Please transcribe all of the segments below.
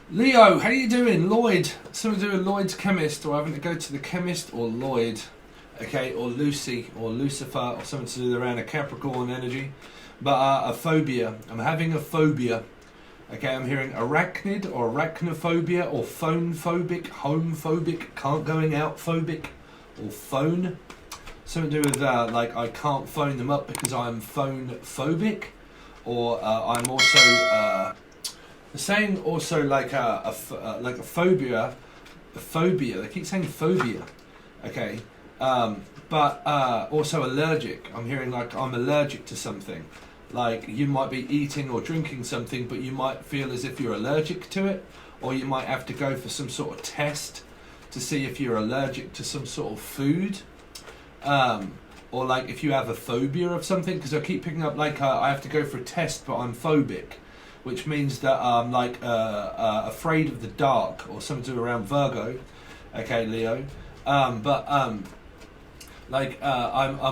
Leo, how you doing? Lloyd, something to do with Lloyd's chemist, or having to go to the chemist, or Lloyd, okay, or Lucy, or Lucifer, or something to do around a Capricorn energy. But a phobia. I'm having a phobia. Okay, I'm hearing arachnid, or arachnophobia, or phone phobic, home phobic, can't going out phobic, or phone. Something to do with like I can't phone them up because I'm phone phobic, or I'm also. Saying also like a phobia, a phobia. They keep saying phobia, okay, but also allergic. I'm hearing like I'm allergic to something. Like you might be eating or drinking something, but you might feel as if you're allergic to it, or you might have to go for some sort of test to see if you're allergic to some sort of food, or like if you have a phobia of something. Because I keep picking up like I have to go for a test, but I'm phobic, which means that I'm like afraid of the dark, or something to do around Virgo, okay, Leo. I'm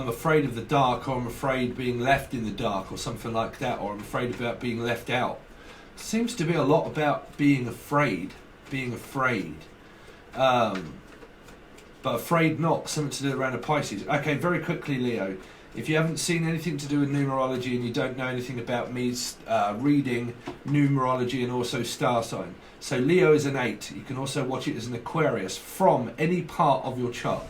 afraid of the dark, or I'm afraid being left in the dark, or something like that, or I'm afraid about being left out. Seems to be a lot about being afraid, but afraid not, something to do around a Pisces. Okay, very quickly, Leo. If you haven't seen anything to do with numerology and you don't know anything about me reading numerology and also star sign. So Leo is an 8. You can also watch it as an Aquarius from any part of your chart,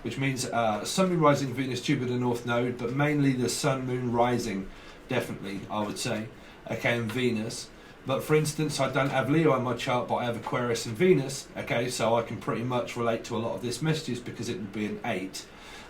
which means Sun, Moon, Rising, Venus, Jupiter, North Node, but mainly the Sun, Moon, Rising, definitely, I would say, okay, and Venus. But for instance, I don't have Leo on my chart, but I have Aquarius and Venus, okay, so I can pretty much relate to a lot of this messages because it would be an 8.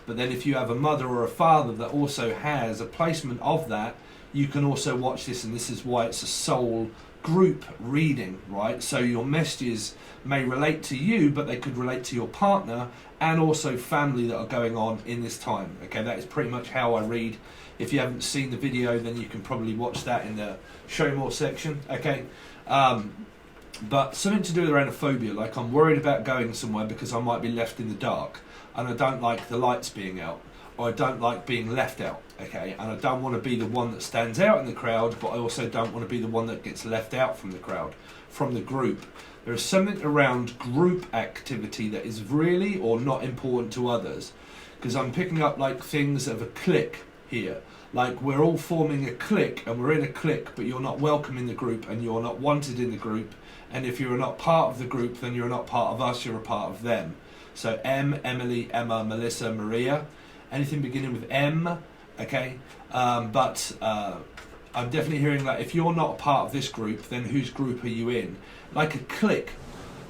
But then if you have a mother or a father that also has a placement of that, you can also watch this, and this is why it's a soul group reading, right? So your messages may relate to you, but they could relate to your partner and also family that are going on in this time. Okay, that is pretty much how I read. If you haven't seen the video, then you can probably watch that in the show more section, okay? But something to do with around a phobia, like I'm worried about going somewhere because I might be left in the dark, and I don't like the lights being out, or I don't like being left out, okay? And I don't want to be the one that stands out in the crowd, but I also don't want to be the one that gets left out from the crowd, from the group. There is something around group activity that is really or not important to others, because I'm picking up like things of a clique here. Like we're all forming a clique, and we're in a clique, but you're not welcome in the group, and you're not wanted in the group. And if you're not part of the group, then you're not part of us, you're a part of them. So M, Emily, Emma, Melissa, Maria, anything beginning with M, okay? I'm definitely hearing that if you're not a part of this group, then whose group are you in? Like a clique.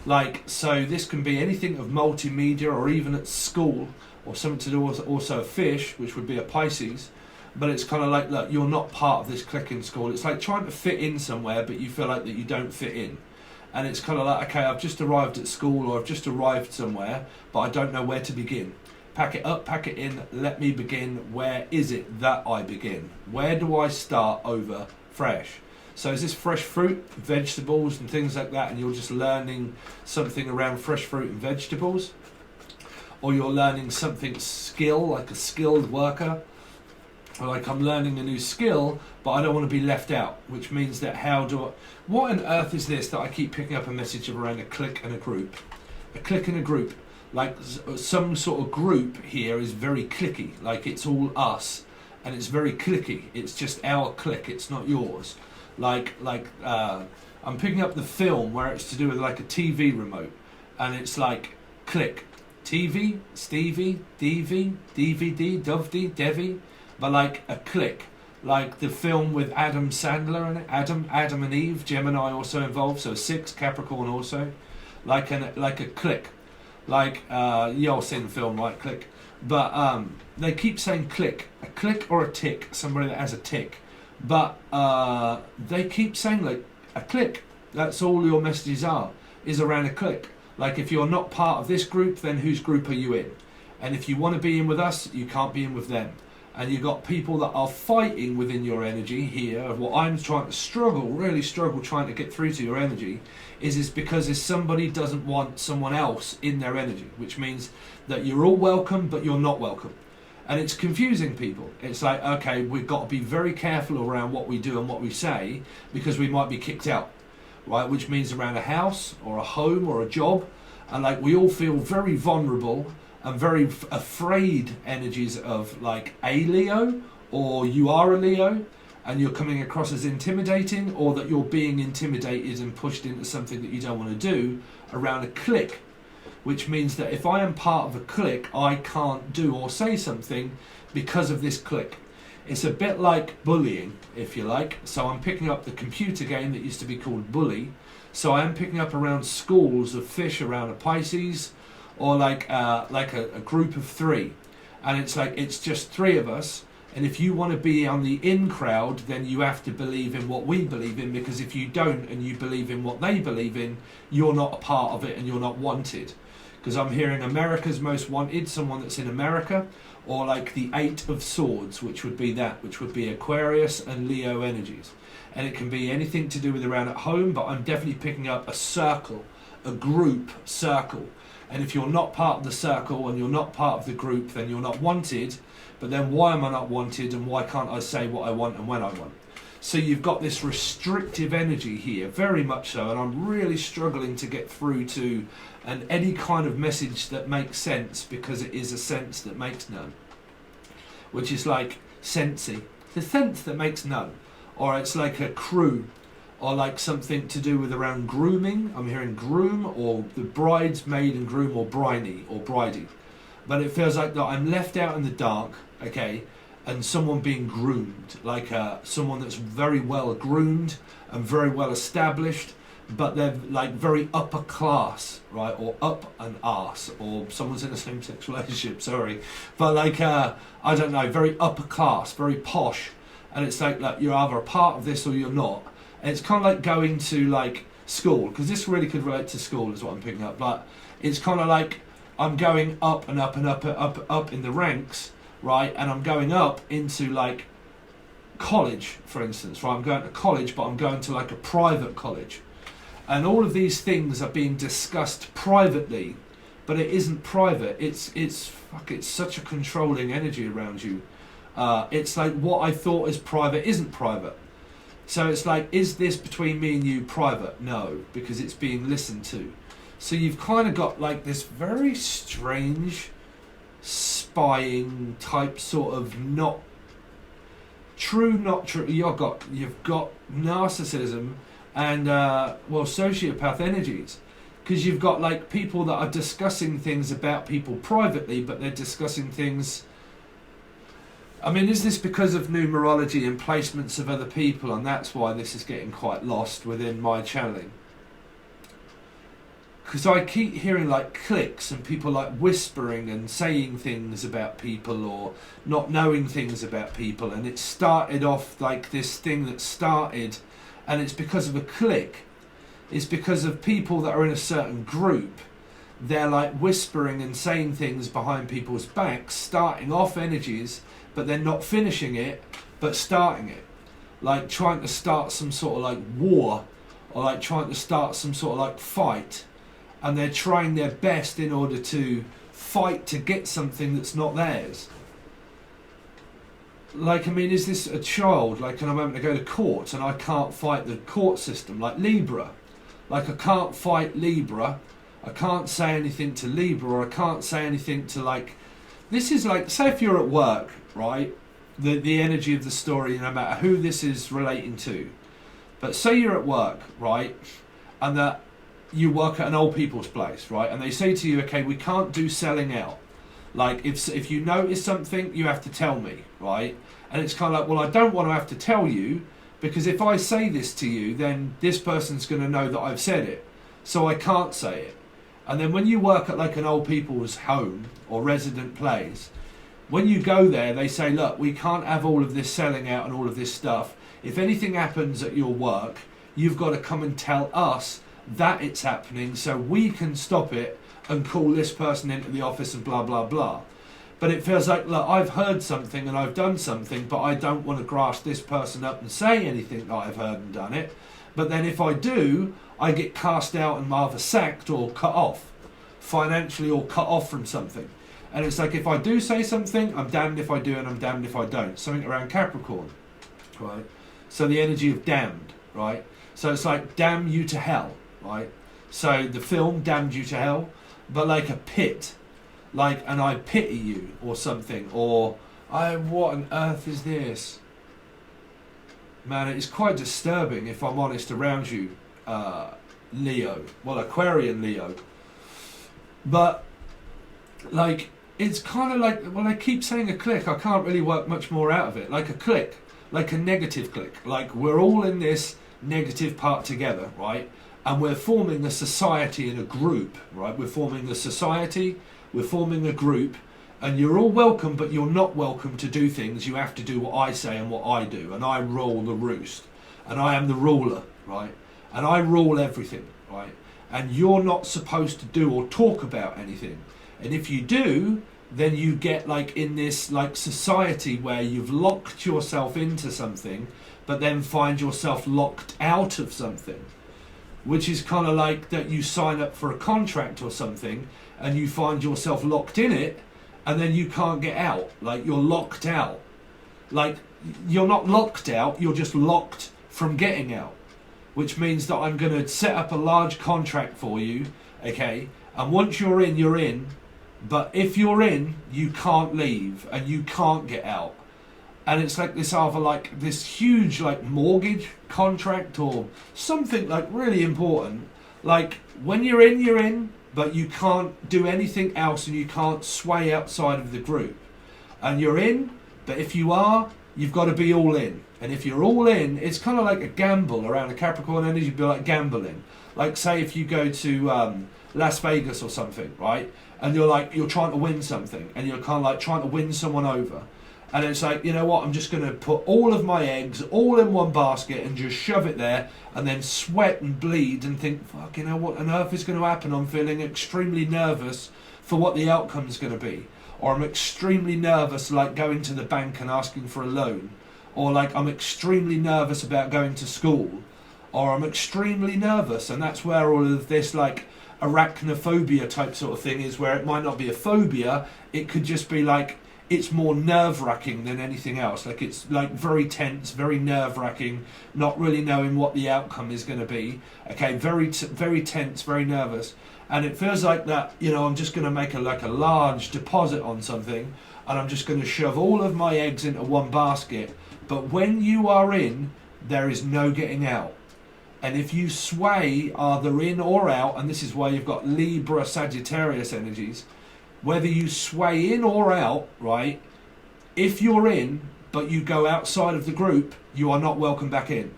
Like, so this can be anything of multimedia, or even at school, or something to do with also a fish, which would be a Pisces. But it's kind of like, look, you're not part of this clique in school. It's like trying to fit in somewhere, but you feel like that you don't fit in. And it's kind of like, okay, I've just arrived at school, or I've just arrived somewhere, but I don't know where to begin. Pack it up, pack it in, let me begin. Where is it that I begin? Where do I start over fresh? So is this fresh fruit, vegetables and things like that, and you're just learning something around fresh fruit and vegetables? Or you're learning something skill, like a skilled worker? Or like I'm learning a new skill, but I don't want to be left out, which means that what on earth is this that I keep picking up a message of around a clique and a group? A clique and a group. Like some sort of group here is very cliquey, like it's all us, and it's very cliquey. It's just our clique, it's not yours. I'm picking up the film where it's to do with like a TV remote, and it's like click, TV, Stevie, DV, DVD, Dovey, Devi, but like a click, like the film with Adam Sandler in it, Adam and Eve, Gemini also involved, so 6, Capricorn also, like a click, like you'll see the film, right, click, but they keep saying click, a click or a tick, somebody that has a tick, but they keep saying like a click. That's all your messages is around a click. Like if you're not part of this group, then whose group are you in? And if you want to be in with us, you can't be in with them. And you've got people that are fighting within your energy here. What I'm trying to really struggle trying to get through to your energy is because if somebody doesn't want someone else in their energy, which means that you're all welcome, but you're not welcome. And it's confusing people. It's like, okay, we've got to be very careful around what we do and what we say because we might be kicked out. right? Which means around a house or a home or a job. And like we all feel very vulnerable and very afraid energies of like a Leo, or you are a Leo and you're coming across as intimidating, or that you're being intimidated and pushed into something that you don't want to do around a clique. Which means that if I am part of a clique, I can't do or say something because of this clique. It's a bit like bullying, if you like. So I'm picking up the computer game that used to be called Bully. So I am picking up around schools of fish around a Pisces, or like a group of 3. And it's like, it's just 3 of us. And if you want to be on the in crowd, then you have to believe in what we believe in, because if you don't and you believe in what they believe in, you're not a part of it and you're not wanted. Because I'm hearing America's Most Wanted, someone that's in America, or like the 8 of Swords, which would be Aquarius and Leo energies. And it can be anything to do with around at home, but I'm definitely picking up a circle, a group circle. And if you're not part of the circle and you're not part of the group, then you're not wanted. But then why am I not wanted, and why can't I say what I want and when I want? So you've got this restrictive energy here, very much so, and I'm really struggling to get through to any kind of message that makes sense, because it is a sense that makes none. Which is like sensey, the sense that makes none. Or it's like a crew, or like something to do with around grooming. I'm hearing groom, or the bridesmaid and groom, or briney, or bridey. But it feels like that I'm left out in the dark, okay, and someone being groomed, like someone that's very well groomed and very well established, but they're like very upper class, right, or up an arse, or someone's in a same-sex relationship, sorry, but like, I don't know, very upper class, very posh, and it's like you're either a part of this or you're not. And it's kind of like going to like school, because this really could relate to school is what I'm picking up, but it's kind of like I'm going up and up and up in the ranks, right? And I'm going up into like college, for instance, right? I'm going to college, but I'm going to like a private college. And all of these things are being discussed privately, but it isn't private. It's such a controlling energy around you. It's like what I thought is private isn't private. So it's like, is this between me and you private? No, because it's being listened to. So you've kind of got like this very strange spying type sort of not true. You've got narcissism and sociopath energies, because you've got like people that are discussing things about people privately, but they're discussing things. I mean, is this because of numerology and placements of other people, and that's why this is getting quite lost within my channeling? Because I keep hearing like cliques and people like whispering and saying things about people, or not knowing things about people, and it started off like this thing that started, and it's because of a clique. It's because of people that are in a certain group. They're like whispering and saying things behind people's backs, starting off energies, but they're not finishing it, but starting it. Like trying to start some sort of like war, or like trying to start some sort of like fight. And they're trying their best in order to fight to get something that's not theirs. Like, I mean, is this a child? Like, and I'm having to go to court and I can't fight the court system, like Libra. Like, I can't fight Libra. I can't say anything to Libra, or I can't say anything to like... This is like, say if you're at work, right? The energy of the story, no matter who this is relating to. But say you're at work, right? And that you work at an old people's place, right? And they say to you, okay, we can't do selling out. Like, if you notice something, you have to tell me, right? And it's kind of like, well, I don't want to have to tell you, because if I say this to you, then this person's going to know that I've said it. So I can't say it. And then when you work at like an old people's home or resident place, when you go there, they say, look, we can't have all of this selling out and all of this stuff. If anything happens at your work, you've got to come and tell us that it's happening, so we can stop it and call this person into the office and blah blah blah. But it feels like, look, I've heard something and I've done something, but I don't want to grass this person up and say anything that I've heard and done it. But then if I do, I get cast out and either sacked or cut off financially, or cut off from something. And it's like, if I do say something, I'm damned if I do and I'm damned if I don't. Something around Capricorn, right? So the energy of damned, right? So it's like damn you to hell, right? So the film damned you to hell, but like a pit, like, and I pity you or something, or what on earth is this? Man, it's quite disturbing, if I'm honest, around you, Leo. Well, Aquarian Leo. But, like, it's kind of like, well, I keep saying a clique. I can't really work much more out of it. Like a clique, like a negative clique. Like, we're all in this negative part together, right? And we're forming a society and a group, right? We're forming a society, we're forming a group, and you're all welcome, but you're not welcome to do things. You have to do what I say and what I do, and I rule the roost, and I am the ruler, right? And I rule everything, right? And you're not supposed to do or talk about anything. And if you do, then you get like in this like society where you've locked yourself into something, but then find yourself locked out of something, which is kind of like that you sign up for a contract or something and you find yourself locked in it and then you can't get out. Like you're locked out. Like you're not locked out, you're just locked from getting out, which means that I'm going to set up a large contract for you, okay? And once you're in, but if you're in, you can't leave and you can't get out. And it's like this either like this huge like mortgage contract or something like really important. Like when you're in, but you can't do anything else and you can't sway outside of the group. And you're in, but if you are, you've got to be all in. And if you're all in, it's kind of like a gamble around a Capricorn energy, you'd be like gambling. Like say if you go to Las Vegas or something, right? And you're trying to win something and you're kind of like trying to win someone over. And it's like, you know what, I'm just going to put all of my eggs all in one basket and just shove it there and then sweat and bleed and think, fuck, you know what on earth is going to happen? I'm feeling extremely nervous for what the outcome's going to be. Or I'm extremely nervous like going to the bank and asking for a loan. Or like I'm extremely nervous about going to school. Or I'm extremely nervous, and that's where all of this like arachnophobia type sort of thing is, where it might not be a phobia, it could just be like it's more nerve-wracking than anything else. Like it's like very tense, very nerve-wracking, not really knowing what the outcome is going to be. Okay, very tense, very nervous, and it feels like that. You know, I'm just going to make a large deposit on something, and I'm just going to shove all of my eggs into one basket. But when you are in, there is no getting out. And if you sway either in or out, and this is why you've got Libra, Sagittarius energies, whether you sway in or out, right, if you're in, but you go outside of the group, you are not welcome back in.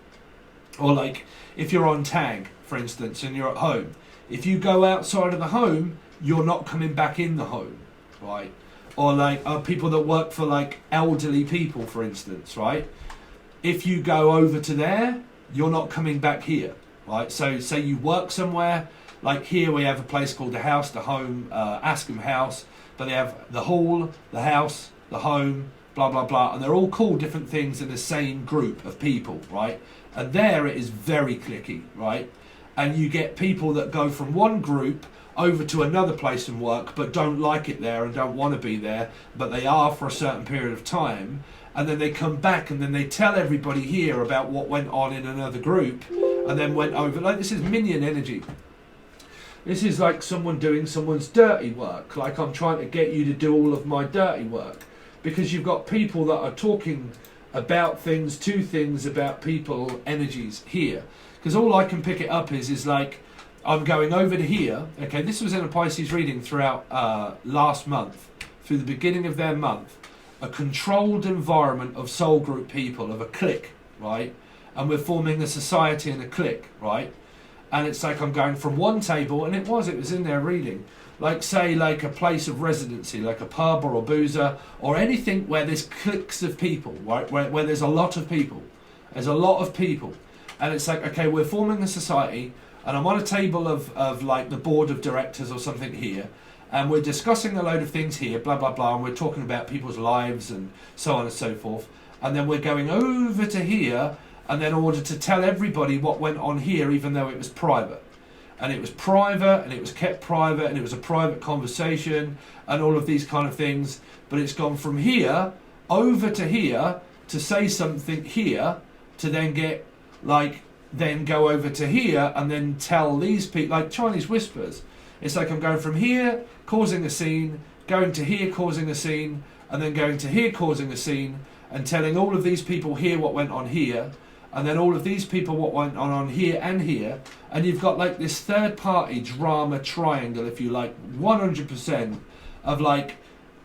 Or like, if you're on tag, for instance, and you're at home, if you go outside of the home, you're not coming back in the home, right? Or like people that work for like elderly people, for instance, right? If you go over to there, you're not coming back here, right? So say you work somewhere, like here we have a place called the house, the home, Askham House, but they have the hall, the house, the home, blah, blah, blah, and they're all called different things in the same group of people, right? And there it is very cliquey, right? And you get people that go from one group over to another place and work, but don't like it there and don't want to be there, but they are for a certain period of time. And then they come back and then they tell everybody here about what went on in another group and then went over. Like this is minion energy. This is like someone doing someone's dirty work. Like I'm trying to get you to do all of my dirty work. Because you've got people that are talking about things, to things, about people, energies here. Because all I can pick it up is like, I'm going over to here. Okay, this was in a Pisces reading throughout last month. Through the beginning of their month. A controlled environment of soul group people, of a clique, right? And we're forming a society and a clique, right? And it's like I'm going from one table, and it was in their reading, like say like a place of residency, like a pub or a boozer, or anything where there's cliques of people, right? Where there's a lot of people. There's a lot of people. And it's like, okay, we're forming a society, and I'm on a table of like the board of directors or something here, and we're discussing a load of things here, blah, blah, blah, and we're talking about people's lives and so on and so forth. And then we're going over to here, and then in order to tell everybody what went on here, even though it was private. And it was private, and it was kept private, and it was a private conversation, and all of these kind of things. But it's gone from here, over to here, to say something here, to then get, like, then go over to here and then tell these people, like Chinese whispers. It's like I'm going from here, causing a scene, going to here, causing a scene, and then going to here, causing a scene, and telling all of these people here what went on here, and then all of these people what went on here and here, and you've got like this third party drama triangle, if you like, 100% of like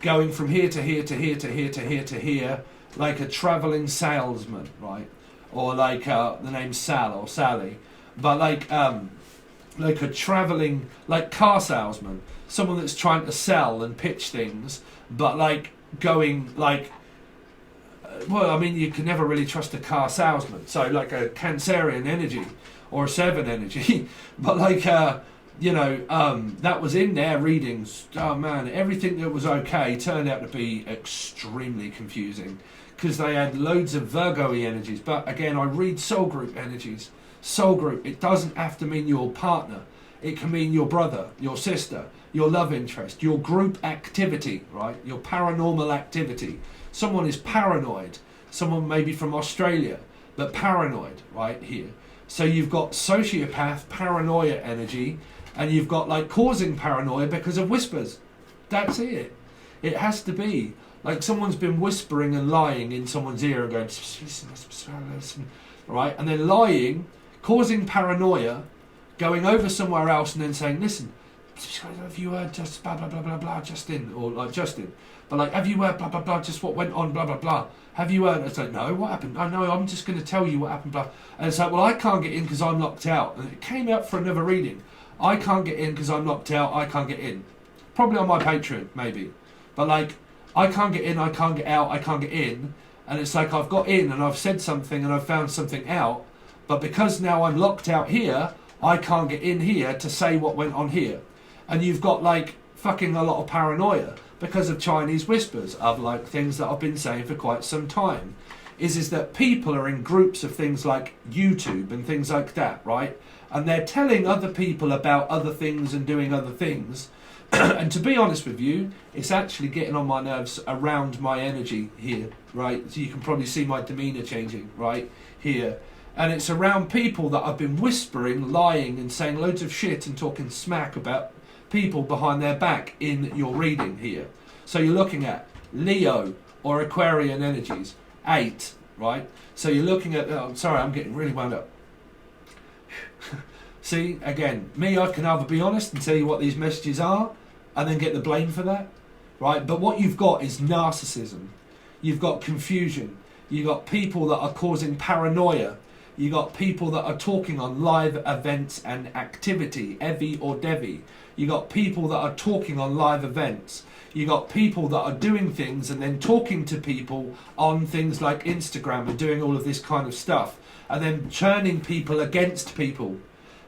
going from here to here to here to here to here to here, like a travelling salesman, right? Or like the name Sal or Sally, but like a travelling, like car salesman, someone that's trying to sell and pitch things, but like going like, well, I mean, you can never really trust a car salesman. So like a Cancerian energy or a 7 energy, but like you know, that was in their readings. Oh man, everything that was okay turned out to be extremely confusing because they had loads of Virgo-y energies. But again, I read soul group energies. Soul group, it doesn't have to mean your partner. It can mean your brother, your sister, your love interest, your group activity, right? Your paranormal activity. Someone is paranoid. Someone maybe from Australia, but paranoid, right here. So you've got sociopath, paranoia energy, and you've got like causing paranoia because of whispers. That's it. It has to be. Like someone's been whispering and lying in someone's ear and going, right? And then lying, causing paranoia, going over somewhere else and then saying, listen, have you heard just blah, blah, blah, blah, blah, Justin? Or like Justin. But like, have you heard blah, blah, blah, just what went on, blah, blah, blah. Have you heard? It's like, no, what happened? I know, I'm just going to tell you what happened, blah. And it's like, well, I can't get in because I'm locked out. And it came out for another reading. I can't get in because I'm locked out, I can't get in. Probably on my Patron, maybe. But like, I can't get in, I can't get out, I can't get in. And it's like I've got in and I've said something and I've found something out. But because now I'm locked out here, I can't get in here to say what went on here. And you've got like fucking a lot of paranoia because of Chinese whispers of like things that I've been saying for quite some time. Is that people are in groups of things like YouTube and things like that, right? And they're telling other people about other things and doing other things. And to be honest with you, it's actually getting on my nerves around my energy here, right? So you can probably see my demeanour changing, right, here. And it's around people that I've been whispering, lying and saying loads of shit and talking smack about people behind their back in your reading here. So you're looking at Leo or Aquarian energies, 8, right? So you're looking at, oh, sorry, I'm getting really wound up. See, again, me, I can either be honest and tell you what these messages are and then get the blame for that, right? But what you've got is narcissism. You've got confusion. You've got people that are causing paranoia. You've got people that are talking on live events and activity, Evie or Devi. You've got people that are talking on live events. You've got people that are doing things and then talking to people on things like Instagram and doing all of this kind of stuff. And then turning people against people.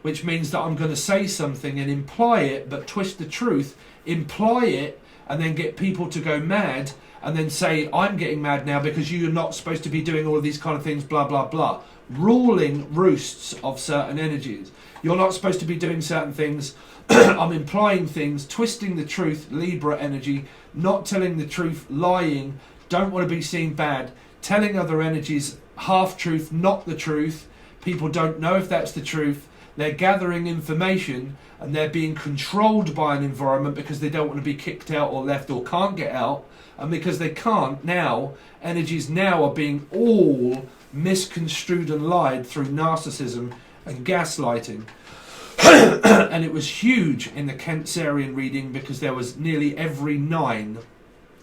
Which means that I'm going to say something and imply it, but twist the truth, imply it, and then get people to go mad, and then say, I'm getting mad now because you're not supposed to be doing all of these kind of things, blah, blah, blah. Ruling roosts of certain energies. You're not supposed to be doing certain things. I'm implying things, twisting the truth, Libra energy, not telling the truth, lying, don't want to be seen bad, telling other energies half-truth, not the truth. People don't know if that's the truth. They're gathering information and they're being controlled by an environment because they don't want to be kicked out or left or can't get out. And because they can't now, energies now are being all misconstrued and lied through narcissism and gaslighting. And it was huge in the Cancerian reading because there was nearly every 9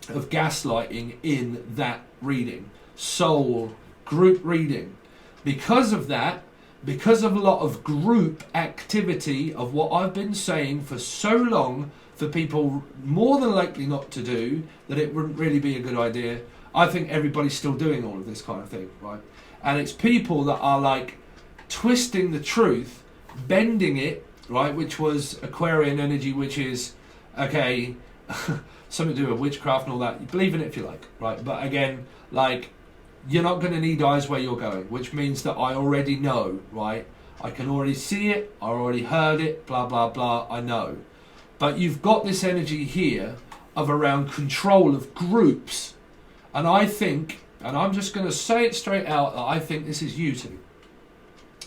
of gaslighting in that reading. Soul group reading. Because of that, because of a lot of group activity of what I've been saying for so long for people more than likely not to do, that it wouldn't really be a good idea. I think everybody's still doing all of this kind of thing, right? And it's people that are like twisting the truth, bending it, right? Which was Aquarian energy, which is, okay, something to do with witchcraft and all that. You believe in it if you like, right? But again, like, you're not going to need eyes where you're going, which means that I already know, right? I can already see it, I already heard it, blah, blah, blah, I know. But you've got this energy here of around control of groups. And I think, and I'm just going to say it straight out, that I think this is you two.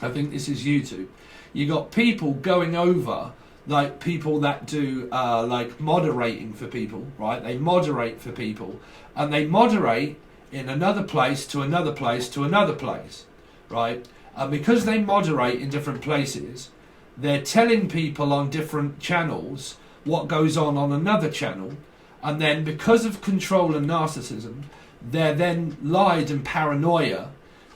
I think this is YouTube. You got people going over, like people that do like moderating for people, right? They moderate for people, and they moderate in another place to another place to another place, right? And because they moderate in different places, they're telling people on different channels what goes on another channel, and then because of control and narcissism, they're then lied and paranoia.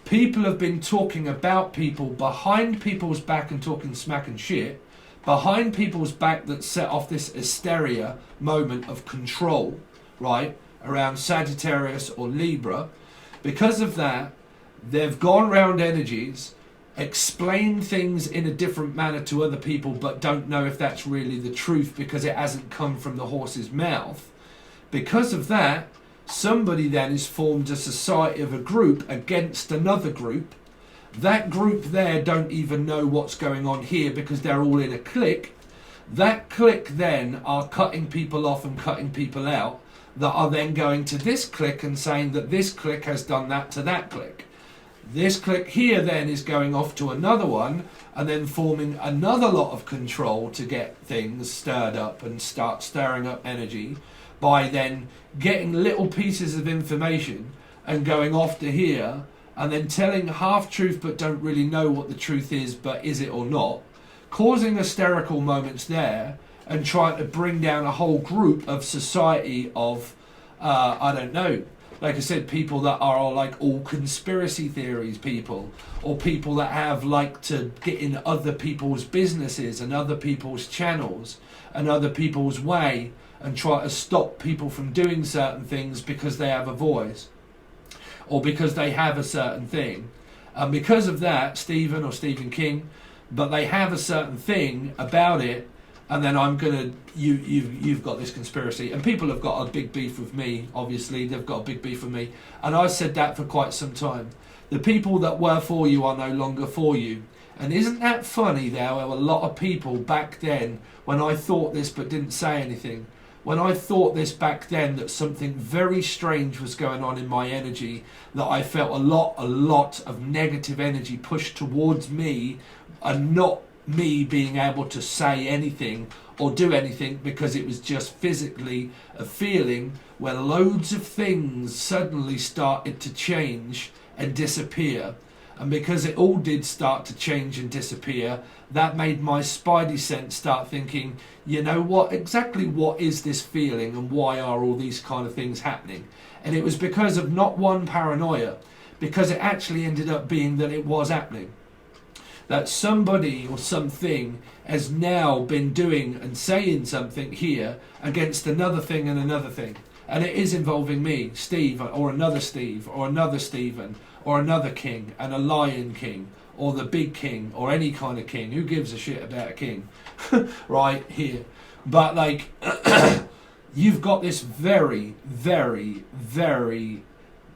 People have been talking about people behind people's back and talking smack and shit behind people's back that set off this hysteria moment of control, right, around Sagittarius or Libra. Because of that, they've gone round energies, explained things in a different manner to other people, but don't know if that's really the truth because it hasn't come from the horse's mouth. Because of that, somebody then has formed a society of a group against another group. That group there don't even know what's going on here because they're all in a clique. That clique then are cutting people off and cutting people out that are then going to this clique and saying that this clique has done that to that clique. This clique here then is going off to another one and then forming another lot of control to get things stirred up and start stirring up energy by then getting little pieces of information and going off to here and then telling half truth but don't really know what the truth is, but is it or not, causing hysterical moments there and trying to bring down a whole group of society of, I don't know, like I said, people that are like all conspiracy theories people, or people that have like to get in other people's businesses and other people's channels and other people's way and try to stop people from doing certain things because they have a voice or because they have a certain thing. And because of that, Stephen or Stephen King, but they have a certain thing about it, and then I'm gonna, you've got this conspiracy, and people have got a big beef with me. Obviously, they've got a big beef with me, and I've said that for quite some time. The people that were for you are no longer for you, and isn't that funny? There were a lot of people back then when I thought this but didn't say anything. When I thought this back then, that something very strange was going on in my energy, that I felt a lot of negative energy pushed towards me, and not me being able to say anything or do anything because it was just physically a feeling where loads of things suddenly started to change and disappear. And because it all did start to change and disappear, that made my spidey sense start thinking, you know what, exactly what is this feeling and why are all these kind of things happening? And it was because of not one paranoia, because it actually ended up being that it was happening. That somebody or something has now been doing and saying something here against another thing and another thing. And it is involving me, Steve, or another Steve, or another Stephen, or another king, and a lion king, or the big king, or any kind of king. Who gives a shit about a king? Right here. But like, you've got this very, very, very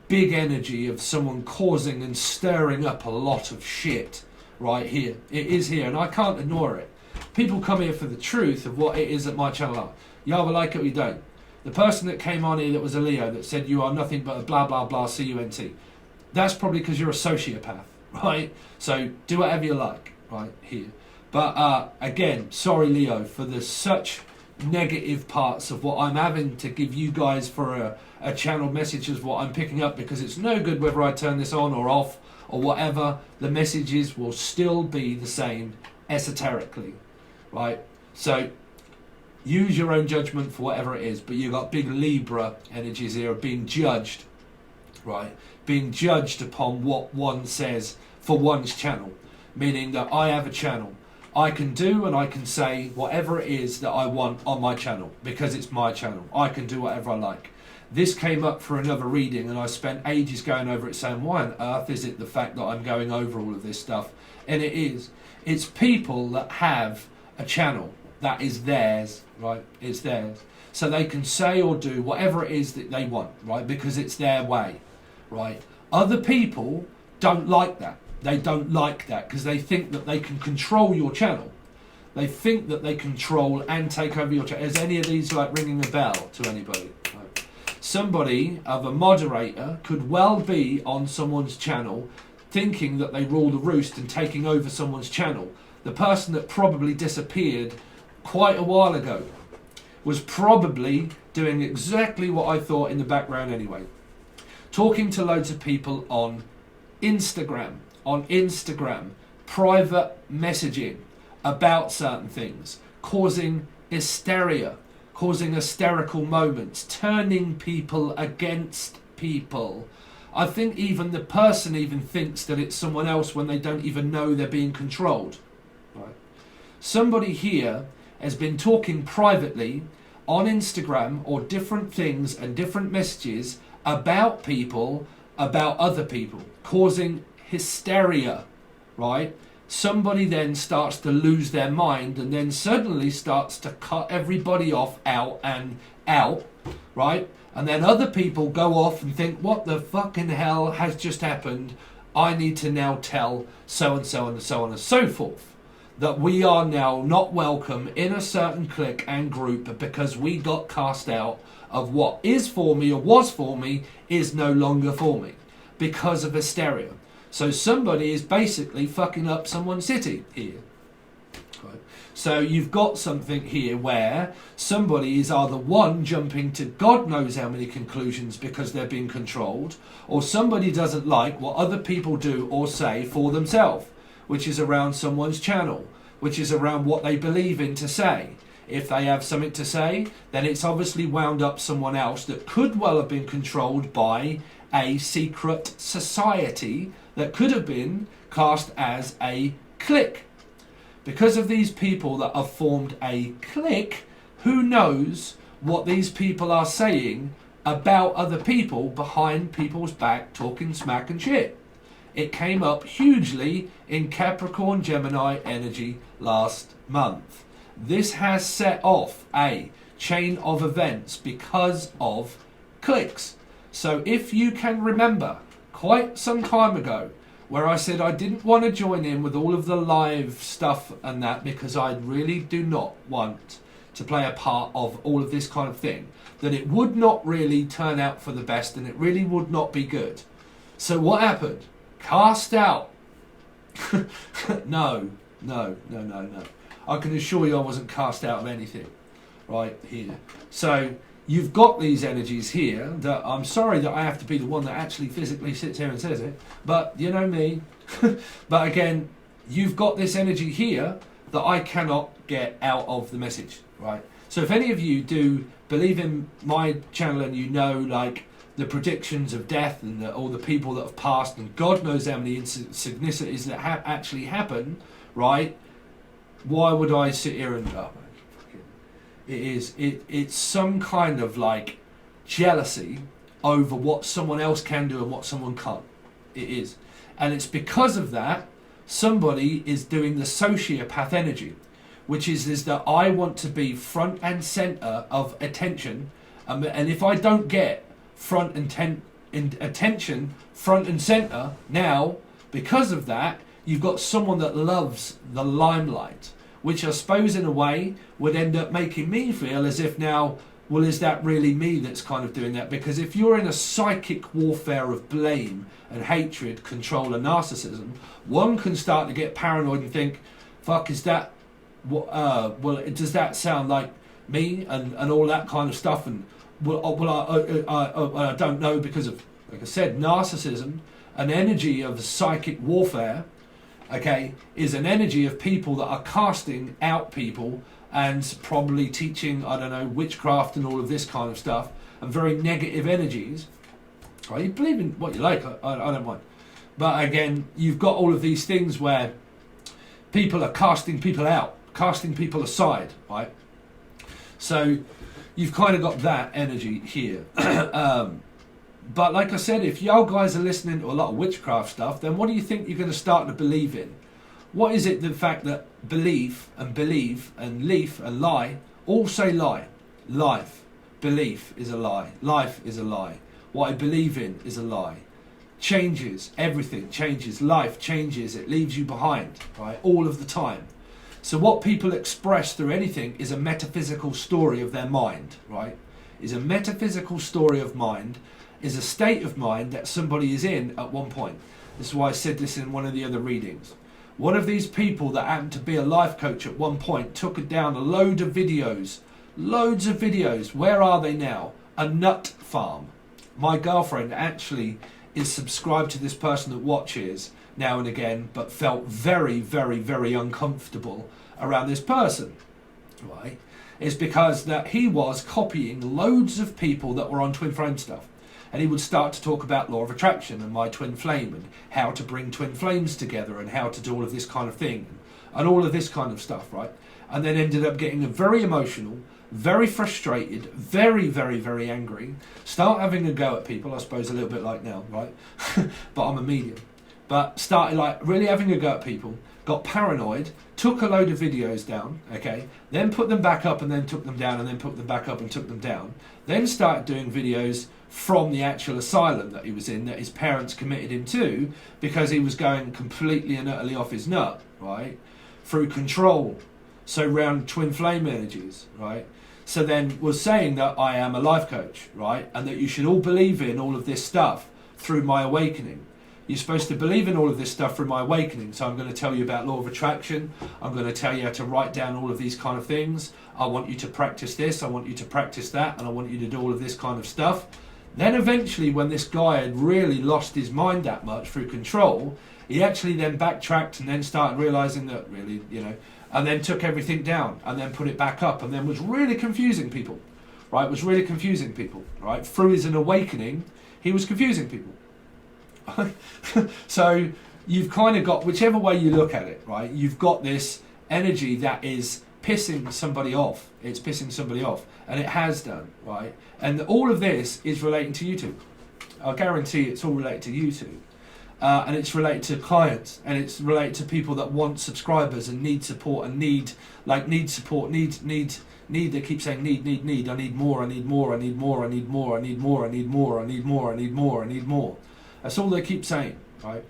big energy of someone causing and stirring up a lot of shit right here. It is here, and I can't ignore it. People come here for the truth of what it is that my channel are. You either like it or you don't. The person that came on here that was a Leo that said you are nothing but a blah blah blah CUNT, that's probably because you're a sociopath, right? So do whatever you like right here. But again, sorry Leo for the such negative parts of what I'm having to give you guys for a channel message of what I'm picking up, because it's no good whether I turn this on or off or whatever. The messages will still be the same esoterically, right? So use your own judgment for whatever it is, but you've got big Libra energies here of being judged, right? Being judged upon what one says for one's channel, meaning that I have a channel. I can do and I can say whatever it is that I want on my channel because it's my channel. I can do whatever I like. This came up for another reading and I spent ages going over it saying, why on earth is it the fact that I'm going over all of this stuff? And it is. It's people that have a channel that is theirs, right? It's theirs. So they can say or do whatever it is that they want, right? Because it's their way, right? Other people don't like that. They don't like that because they think that they can control your channel. They think that they control and take over your channel. Is any of these like ringing a bell to anybody? Right. Somebody of a moderator could well be on someone's channel thinking that they rule the roost and taking over someone's channel. The person that probably disappeared quite a while ago was probably doing exactly what I thought in the background anyway. Talking to loads of people on Instagram, private messaging about certain things, causing hysteria, causing hysterical moments, turning people against people. I think even the person even thinks that it's someone else when they don't even know they're being controlled. Right. Somebody here has been talking privately on Instagram or different things and different messages about people, about other people, causing hysteria, right? Somebody then starts to lose their mind and then suddenly starts to cut everybody off out, right? And then other people go off and think, what the fucking hell has just happened? I need to now tell so and so and so on and so forth that we are now not welcome in a certain clique and group because we got cast out of what is for me or was for me is no longer for me because of hysteria. So somebody is basically fucking up someone's city here. Right. So you've got something here where somebody is either one jumping to God knows how many conclusions because they're being controlled, or somebody doesn't like what other people do or say for themselves, which is around someone's channel, which is around what they believe in to say. If they have something to say, then it's obviously wound up someone else that could well have been controlled by a secret society that could have been cast as a clique. Because of these people that have formed a clique, who knows what these people are saying about other people behind people's back talking smack and shit. It came up hugely in Capricorn Gemini energy last month. This has set off a chain of events because of cliques. So if you can remember quite some time ago where I said I didn't want to join in with all of the live stuff and that because I really do not want to play a part of all of this kind of thing, that it would not really turn out for the best and it really would not be good. So what happened? Cast out. No. I can assure you I wasn't cast out of anything right here. So you've got these energies here that I'm sorry that I have to be the one that actually physically sits here and says it, but you know me. But again, you've got this energy here that I cannot get out of the message, right? So if any of you do believe in my channel and you know like the predictions of death and all the people that have passed and God knows how many synchronicities that actually happen, right? Why would I sit here and it's some kind of like jealousy over what someone else can do and what someone can't. It is. And it's because of that somebody is doing the sociopath energy, which is that I want to be front and center of attention, and if I don't get attention front and center now, because of that, you've got someone that loves the limelight, which I suppose in a way would end up making me feel as if now, well, is that really me that's kind of doing that? Because if you're in a psychic warfare of blame and hatred, control and narcissism, one can start to get paranoid and think, fuck, is that what, well, does that sound like me and all that kind of stuff? And I don't know, because of, like I said, narcissism, an energy of psychic warfare, okay, is an energy of people that are casting out people and probably teaching, I don't know, witchcraft and all of this kind of stuff, and very negative energies. Right? You believe in what you like, I don't mind. But again, you've got all of these things where people are casting people out, casting people aside, right? So you've kind of got that energy here. But like I said, if y'all guys are listening to a lot of witchcraft stuff, then what do you think you're going to start to believe in? What is it, the fact that belief and leaf and lie all say lie? Life, belief is a lie. Life is a lie. What I believe in is a lie. Changes, everything changes. Life changes, it leaves you behind, right? All of the time. So what people express through anything is a metaphysical story of their mind, right? Is a metaphysical story of mind, is a state of mind that somebody is in at one point. This is why I said this in one of the other readings. One of these people that happened to be a life coach at one point took down a load of videos. Loads of videos. Where are they now? A nut farm. My girlfriend actually is subscribed to this person that watches now and again, but felt very, very, very uncomfortable around this person. Right? It's because that he was copying loads of people that were on twin flame stuff. And he would start to talk about law of attraction and my twin flame and how to bring twin flames together and how to do all of this kind of thing and all of this kind of stuff, right? And then ended up getting very emotional, very frustrated, very, very, very angry, start having a go at people, I suppose a little bit like now, right? But I'm a medium. But started like really having a go at people, got paranoid, took a load of videos down, okay, then put them back up and then took them down and then put them back up and took them down, then started doing videos from the actual asylum that he was in, that his parents committed him to, because he was going completely and utterly off his nut, right, through control, so round twin flame energies, right, so then was saying that I am a life coach, right, and that you should all believe in all of this stuff through my awakening. You're supposed to believe in all of this stuff through my awakening. So I'm going to tell you about law of attraction. I'm going to tell you how to write down all of these kind of things. I want you to practice this. I want you to practice that. And I want you to do all of this kind of stuff. Then eventually, when this guy had really lost his mind that much through control, he actually then backtracked and then started realizing that really, you know, and then took everything down and then put it back up and then was really confusing people, right? Was really confusing people, right? Through his awakening, he was confusing people. So you've kind of got, whichever way you look at it, right, you've got this energy that is pissing somebody off. It's pissing somebody off, and it has done, right? And all of this is relating to YouTube. I guarantee it's all related to YouTube. And it's related to clients, and it's related to people that want subscribers and need support and need support, they keep saying need, I need more, I need more, I need more, I need more, I need more, I need more, I need more, I need more, I need more. That's all they keep saying, right?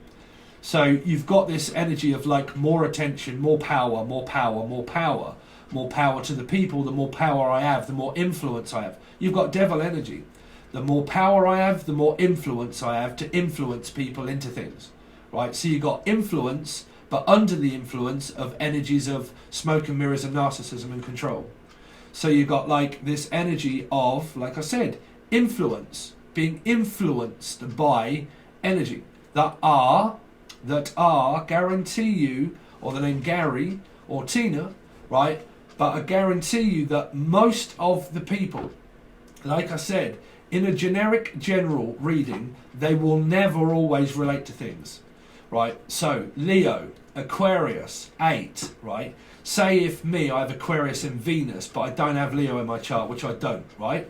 So you've got this energy of like more attention, more power, more power, more power, more power to the people. The more power I have, the more influence I have. You've got devil energy. The more power I have, the more influence I have to influence people into things, right? So you've got influence, but under the influence of energies of smoke and mirrors and narcissism and control. So you've got like this energy of, like I said, influence, being influenced by energy that are guarantee you, or the name Gary or Tina, right? But I guarantee you that most of the people, like I said, in a generic general reading, they will never always relate to things, right? So Leo, Aquarius, 8, right? Say if me, I have Aquarius in Venus, but I don't have Leo in my chart, which I don't, right?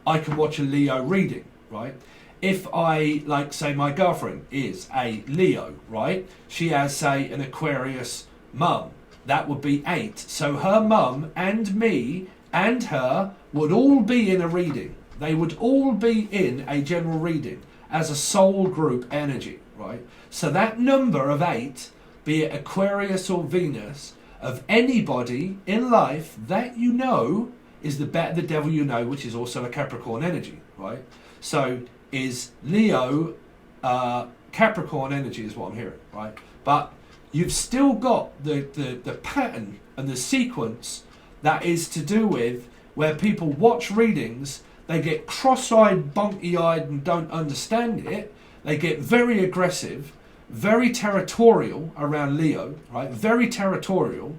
I can watch a Leo reading, right? If I, like, say my girlfriend is a Leo, right? She has, say, an Aquarius mum. That would be 8. So her mum and me and her would all be in a reading. They would all be in a general reading as a soul group energy, right? So that number of 8, be it Aquarius or Venus, of anybody in life that you know is the devil you know, which is also a Capricorn energy, right? So is Leo Capricorn energy is what I'm hearing, right? But you've still got the pattern and the sequence that is to do with where people watch readings, they get cross-eyed, bunky-eyed and don't understand it. They get very aggressive, very territorial around Leo, right? Very territorial.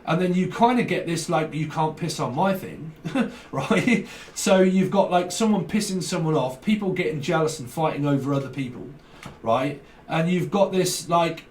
And then you kind of get this, like, you can't piss on my thing, right? So you've got, like, someone pissing someone off, people getting jealous and fighting over other people, right? And you've got this, like,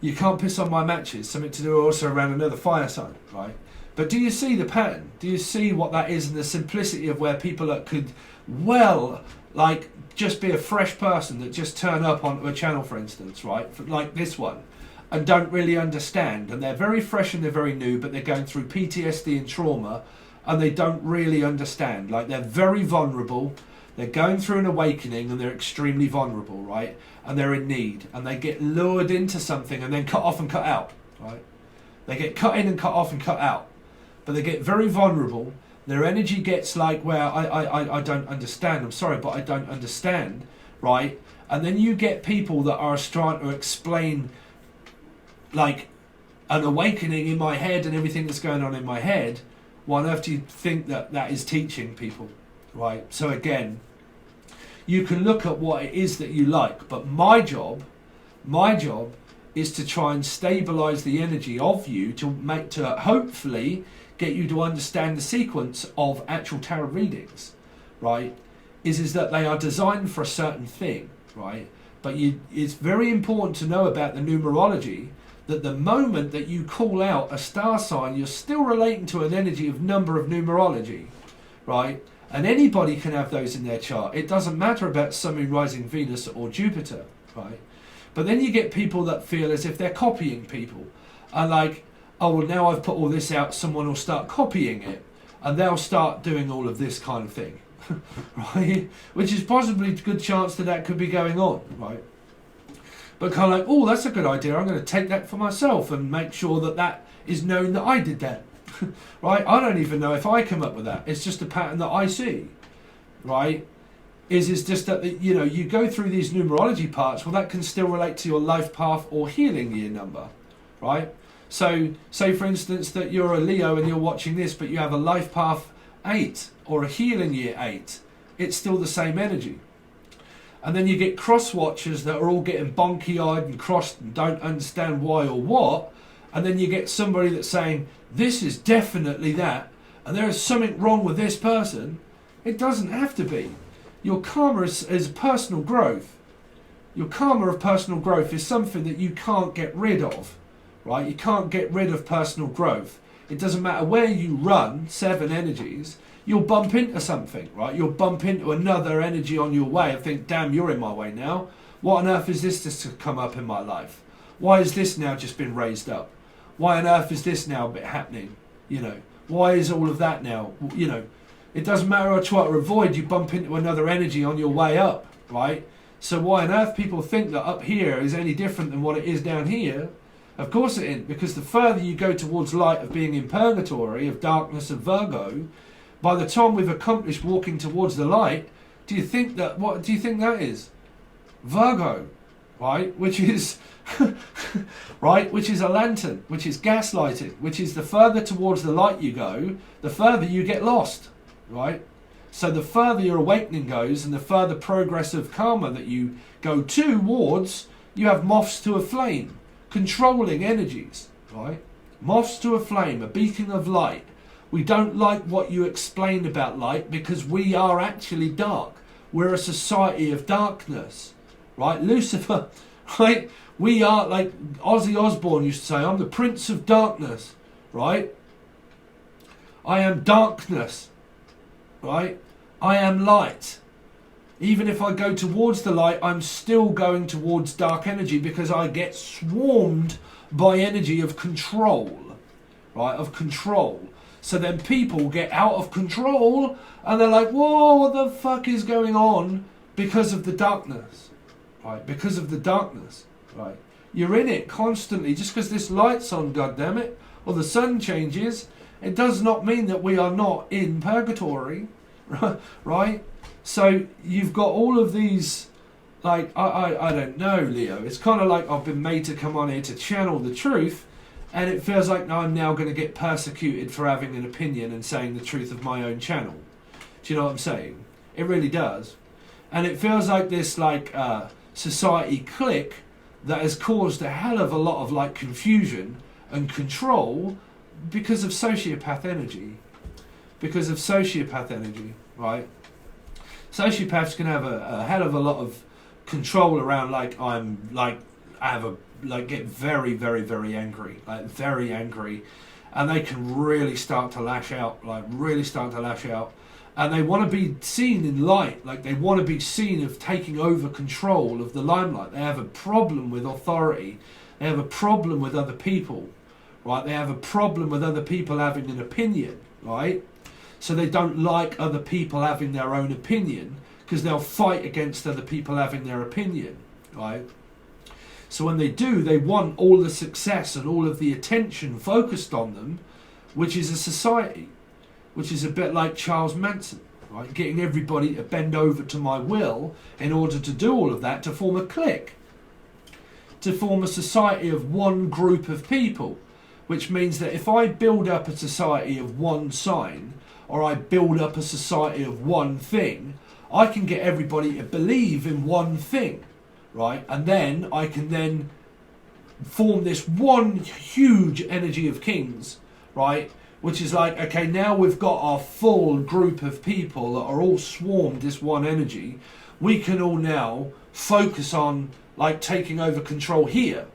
you can't piss on my matches, something to do also around another fire sign, right? But do you see the pattern? Do you see what that is and the simplicity of where people that could, well, like, just be a fresh person that just turn up onto a channel, for instance, right? Like this one. And don't really understand, and they're very fresh and they're very new, but they're going through PTSD and trauma, and they don't really understand. Like, they're very vulnerable, they're going through an awakening, and they're extremely vulnerable, right? And they're in need, and they get lured into something and then cut off and cut out, right? They get cut in and cut off and cut out, but they get very vulnerable. Their energy gets like, well, I don't understand, I'm sorry, but I don't understand, right? and then you get people that are trying to explain like an awakening in my head and everything that's going on in my head, why on earth do you think that that is teaching people, right? So again, you can look at what it is that you like, but my job is to try and stabilize the energy of you to hopefully get you to understand the sequence of actual tarot readings, right? Is that they are designed for a certain thing, right? But it's very important to know about the numerology that the moment that you call out a star sign, you're still relating to an energy of number of numerology, right? And anybody can have those in their chart. It doesn't matter about Sun, Moon, Rising, Venus or Jupiter, right? But then you get people that feel as if they're copying people. And like, oh, well, now I've put all this out, someone will start copying it. And they'll start doing all of this kind of thing, right? Which is possibly a good chance that could be going on, right? But kind of like, oh, that's a good idea. I'm going to take that for myself and make sure that that is known that I did that, right? I don't even know if I come up with that. It's just a pattern that I see, right? Is just that, you know, you go through these numerology parts, well, that can still relate to your life path or healing year number, right? So, say for instance that you're a Leo and you're watching this, but you have a life path 8 or a healing year 8, it's still the same energy. And then you get cross watchers that are all getting bonky-eyed and crossed and don't understand why or what. And then you get somebody that's saying, this is definitely that, and there is something wrong with this person. It doesn't have to be. Your karma is personal growth. Your karma of personal growth is something that you can't get rid of, right? You can't get rid of personal growth. It doesn't matter where you run, 7 energies, you'll bump into something, right? You'll bump into another energy on your way and think, damn, you're in my way now. What on earth is this to come up in my life? Why has this now just been raised up? Why on earth is this now happening? You know, why is all of that now? You know, it doesn't matter what you try to avoid, you bump into another energy on your way up, right? So why on earth people think that up here is any different than what it is down here? Of course it isn't, because the further you go towards light of being in purgatory, of darkness of Virgo, by the time we've accomplished walking towards the light, what do you think that is? Virgo, right? Which is right, which is a lantern, which is gaslighting, which is the further towards the light you go, the further you get lost, right? So the further your awakening goes and the further progress of karma that you go towards, you have moths to a flame, controlling energies, right? Moths to a flame, a beacon of light. We don't like what you explain about light because we are actually dark. We're a society of darkness, right? Lucifer, right? We are, like Ozzy Osbourne used to say, I'm the Prince of Darkness, right? I am darkness, right? I am light. Even if I go towards the light, I'm still going towards dark energy because I get swarmed by energy of control, right? Of control. So then people get out of control and they're like, whoa, what the fuck is going on? Because of the darkness, right? Because of the darkness, right? You're in it constantly. Just because this light's on, goddammit, or the sun changes, it does not mean that we are not in purgatory, right? So you've got all of these, like, I don't know, Leo. It's kind of like I've been made to come on here to channel the truth, and it feels like I'm now going to get persecuted for having an opinion and saying the truth of my own channel. Do you know what I'm saying? It really does. And it feels like this, like, society clique that has caused a hell of a lot of, like, confusion and control because of sociopath energy. Because of sociopath energy, right? Sociopaths can have a hell of a lot of control around, like, get very, very, very angry, like very angry, and they can really start to lash out, and they want to be seen in light, like they want to be seen of taking over control of the limelight. They have a problem with authority, they have a problem with other people, right? They have a problem with other people having an opinion, right? So they don't like other people having their own opinion because they'll fight against other people having their opinion, right? So when they do, they want all the success and all of the attention focused on them, which is a society, which is a bit like Charles Manson, right? Getting everybody to bend over to my will in order to do all of that, to form a clique, to form a society of one group of people, which means that if I build up a society of one sign, or I build up a society of one thing, I can get everybody to believe in one thing, right? And then I can then form this one huge energy of kings, right? Which is like, okay, now we've got our full group of people that are all swarmed this one energy. We can all now focus on like taking over control here.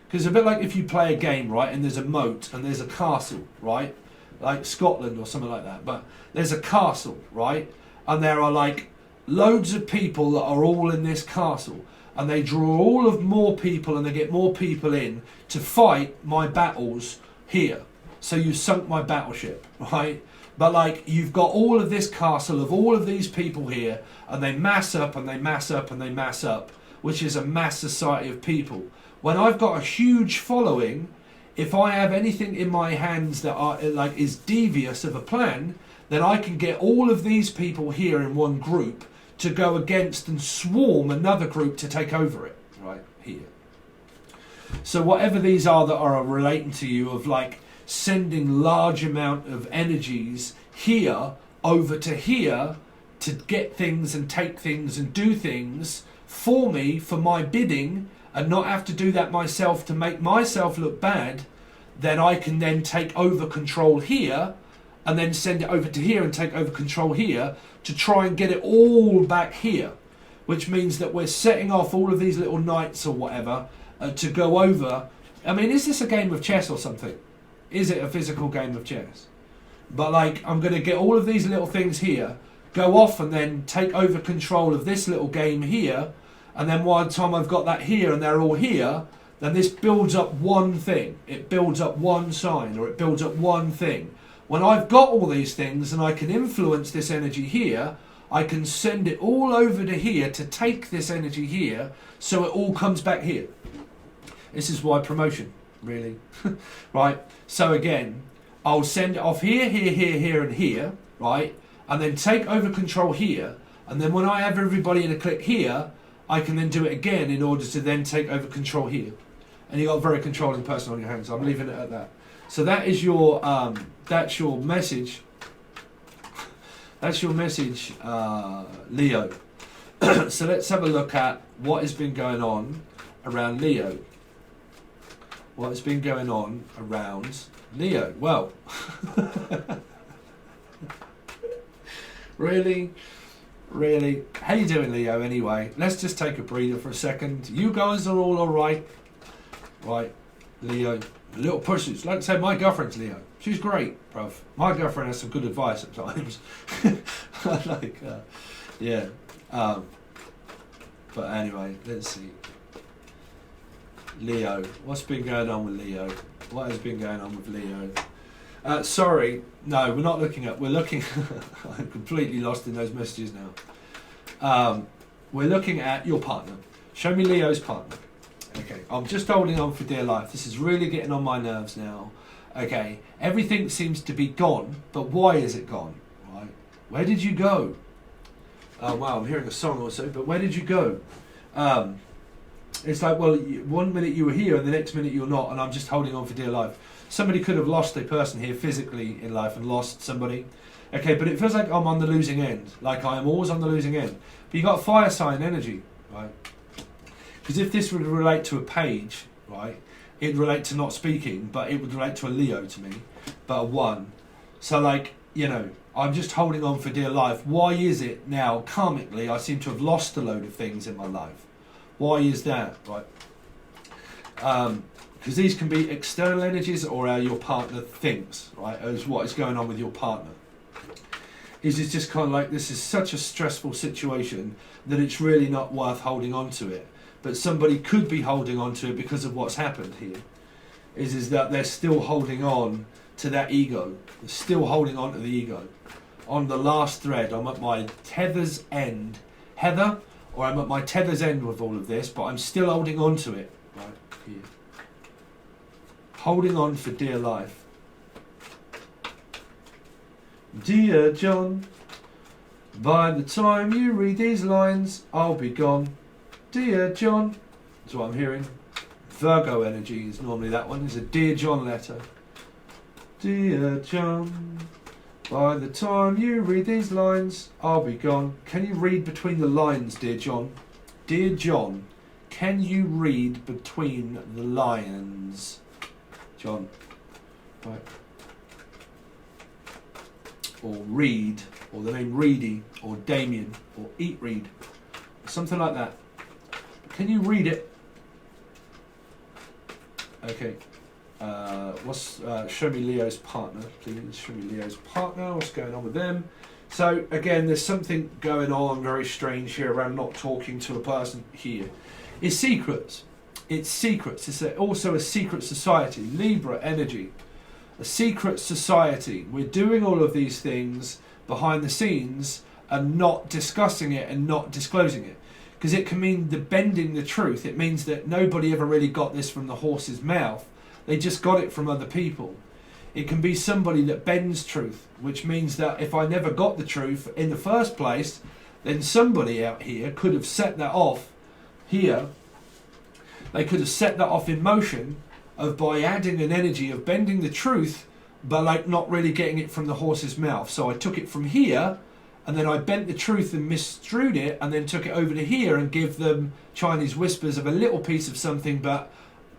Because it's a bit like if you play a game, right, and there's a moat and there's a castle, right? Like Scotland or something like that. But there's a castle, right? And there are like loads of people that are all in this castle. And they draw all of more people and they get more people in to fight my battles here. So you sunk my battleship, right? But like you've got all of this castle of all of these people here, and they mass up and they mass up and they mass up, which is a mass society of people. When I've got a huge following, if I have anything in my hands that are like is devious of a plan, then I can get all of these people here in one group to go against and swarm another group to take over it, right here. So whatever these are that are relating to you of like sending large amount of energies here over to here to get things and take things and do things for me, for my bidding, and not have to do that myself to make myself look bad, then I can then take over control here and then send it over to here and take over control here to try and get it all back here, which means that we're setting off all of these little knights or whatever to go over. I mean, is this a game of chess or something? Is it a physical game of chess? But like, I'm going to get all of these little things here, go off and then take over control of this little game here, and then by the time I've got that here and they're all here, then this builds up one thing. It builds up one sign, or it builds up one thing. When I've got all these things and I can influence this energy here, I can send it all over to here to take this energy here, so it all comes back here. This is why promotion, really. Right? So again, I'll send it off here, here, here, here, and here, right? And then take over control here. And then when I have everybody in a clique here, I can then do it again in order to then take over control here. And you've got a very controlling person on your hands. I'm leaving it at that. So that is your that's your message. That's your message, Leo. So let's have a look at what has been going on around Leo. What has been going on around Leo? Well, really? Really? How you doing, Leo, anyway? Let's just take a breather for a second. You guys are all alright? Right, Leo. Little pussies. Like I say, my girlfriend's Leo. She's great, bruv. My girlfriend has some good advice at times. Like, yeah. But anyway, let's see. Leo. What's been going on with Leo? What has been going on with Leo? Sorry. No, we're not looking at... We're looking... I'm completely lost in those messages now. We're looking at your partner. Show me Leo's partner. Okay, I'm just holding on for dear life. This is really getting on my nerves now. Okay, everything seems to be gone, but why is it gone? Right? Where did you go? Oh wow, I'm hearing a song also, but where did you go? It's like, well, one minute you were here and the next minute you're not, and I'm just holding on for dear life. Somebody could have lost a person here physically in life and lost somebody. Okay, but it feels like I'm on the losing end. Like I am always on the losing end. But you got fire sign energy, right? Because if this would relate to a page, right, it'd relate to not speaking, but it would relate to a Leo to me, but a 1. So like, you know, I'm just holding on for dear life. Why is it now, karmically, I seem to have lost a load of things in my life? Why is that, right? Because these can be external energies or how your partner thinks, right, as what is going on with your partner. Is it's just kind of like, this is such a stressful situation that it's really not worth holding on to it. But somebody could be holding on to it because of what's happened here. Is that they're still holding on to that ego. They're still holding on to the ego. On the last thread, I'm at my tether's end. Heather, or I'm at my tether's end with all of this, but I'm still holding on to it. Right here. Holding on for dear life. Dear John, By the time you read these lines, I'll be gone. Dear John. That's what I'm hearing. Virgo energy is normally that one. It's a Dear John letter. Dear John. By the time you read these lines, I'll be gone. Can you read between the lines, dear John? Dear John, can you read between the lines? John. Right. Or Reed, or the name Reedy, or Damien, or Eat Read. Something like that. Can you read it? Okay. Show me Leo's partner, please. Show me Leo's partner. What's going on with them? So again, there's something going on very strange here around not talking to a person here. It's secrets. It's secrets. It's also a secret society. Libra energy. A secret society. We're doing all of these things behind the scenes and not discussing it and not disclosing it. Because it can mean bending the truth. It means that nobody ever really got this from the horse's mouth. They just got it from other people. It can be somebody that bends truth, which means that if I never got the truth in the first place, then somebody out here could have set that off here. They could have set that off in motion by adding an energy of bending the truth, but like not really getting it from the horse's mouth. So I took it from here, and then I bent the truth and misstrewed it, and then took it over to here and give them Chinese whispers of a little piece of something, but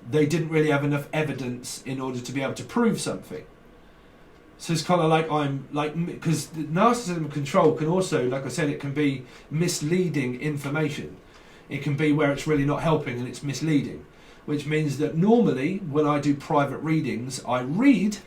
they didn't really have enough evidence in order to be able to prove something. So it's kind of like because narcissism and control can also, like I said, it can be misleading information. It can be where it's really not helping and it's misleading, which means that normally when I do private readings, I read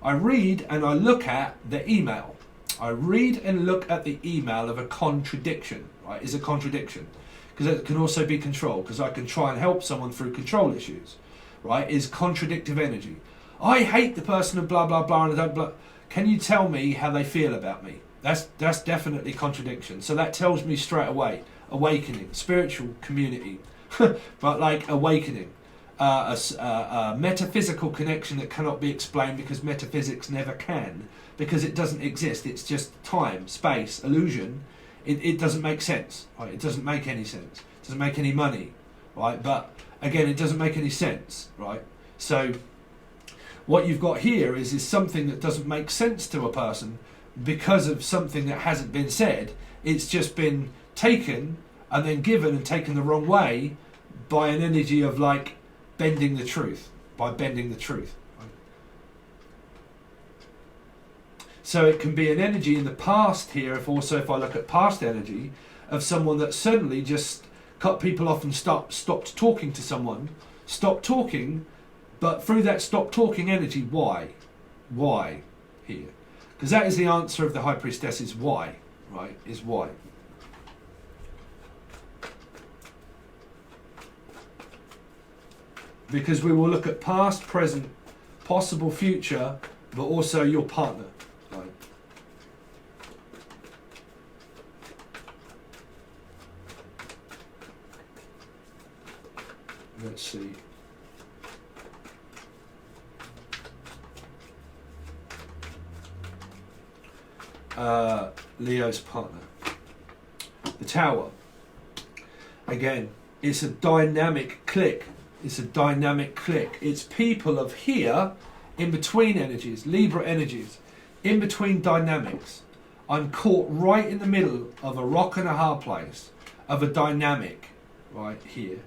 and I look at the email. I read and look at the email of a contradiction, right? Is a contradiction. Because it can also be control, because I can try and help someone through control issues, right? Is contradictive energy. I hate the person of blah, blah, blah, and I don't blah. Can you tell me how they feel about me? That's definitely contradiction. So that tells me straight away, awakening, spiritual community, but like awakening, a metaphysical connection that cannot be explained because metaphysics never can, because it doesn't exist. It's just time, space, illusion. It doesn't make sense, right? It doesn't make any sense. It doesn't make any money, right? But again, it doesn't make any sense, right? So what you've got here is something that doesn't make sense to a person because of something that hasn't been said. It's just been taken and then given and taken the wrong way by an energy of like bending the truth, by bending the truth. So it can be an energy in the past here, if I look at past energy, of someone that suddenly just cut people off and stopped talking to someone, stopped talking, but through that stop talking energy, why? Why here? Because that is the answer of the High Priestess, is why, right? Is why. Because we will look at past, present, possible future, but also your partner. Right. Let's see. Leo's partner. The Tower. Again, it's a dynamic clique. It's a dynamic clique. It's people of here, in between energies, Libra energies, in between dynamics. I'm caught right in the middle of a rock and a hard place, of a dynamic, right here.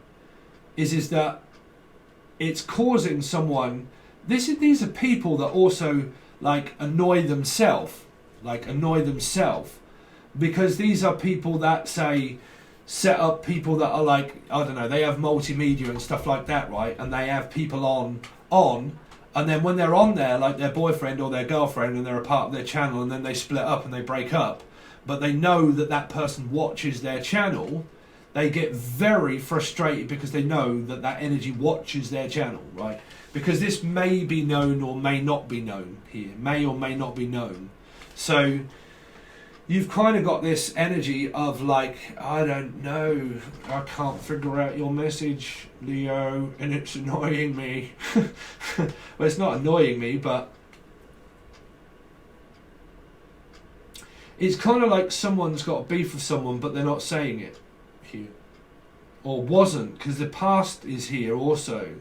Is that it's causing someone, these are people that also like annoy themselves, because these are people that say, set up people that are like, I don't know, they have multimedia and stuff like that, right? And they have people on, and then when they're on there, like their boyfriend or their girlfriend, and they're a part of their channel, and then they split up and they break up, but they know that that person watches their channel, they get very frustrated because they know that that energy watches their channel, right? Because this may be known or may not be known here, may or may not be known. So you've kind of got this energy of like, I don't know, I can't figure out your message, Leo, and it's annoying me. Well, it's not annoying me, but It's kind of like someone's got a beef with someone, but they're not saying it here. Or wasn't, because the past is here also.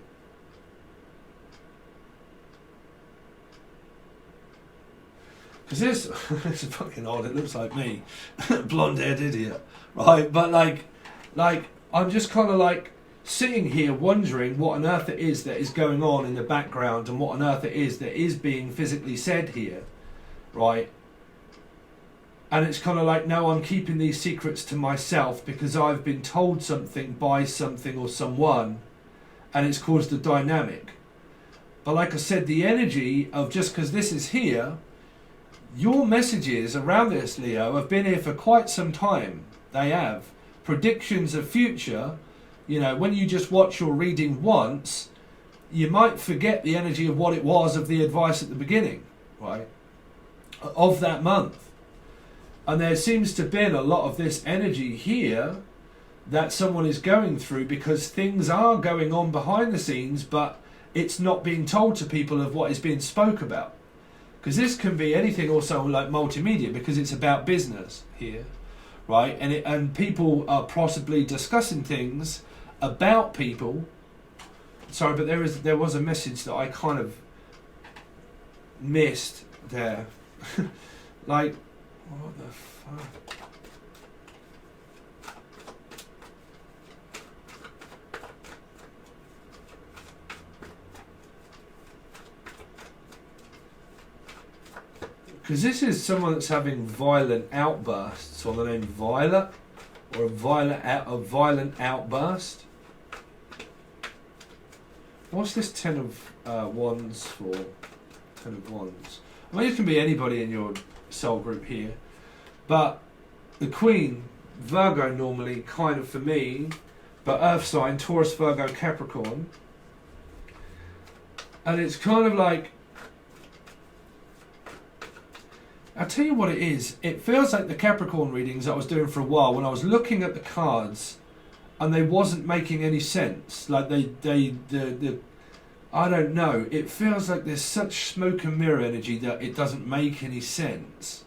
Because this, it's fucking odd, it looks like me. Blonde-haired idiot. Right, but like, I'm just kind of like sitting here wondering what on earth it is that is going on in the background and what on earth it is that is being physically said here. Right? And it's kind of like, no, I'm keeping these secrets to myself because I've been told something by something or someone, and it's caused a dynamic. But like I said, the energy of just because this is here, your messages around this, Leo, have been here for quite some time. They have. Predictions of future, you know, when you just watch your reading once, you might forget the energy of what it was of the advice at the beginning, right, of that month. And there seems to have been a lot of this energy here that someone is going through because things are going on behind the scenes, but it's not being told to people of what is being spoke about. Because this can be anything also like multimedia, because it's about business here, right? And people are possibly discussing things about people. Sorry, but there was a message that I kind of missed there. Like, what the fuck? Because this is someone that's having violent outbursts, or the name Violet, or a violent outburst. What's this Ten of Wands for? Ten of Wands. I mean, it can be anybody in your soul group here, but the Queen, Virgo normally, kind of for me, but Earth sign, Taurus, Virgo, Capricorn, and it's kind of like, I'll tell you what it is. It feels like the Capricorn readings I was doing for a while, when I was looking at the cards and they wasn't making any sense. Like I don't know. It feels like there's such smoke and mirror energy that it doesn't make any sense.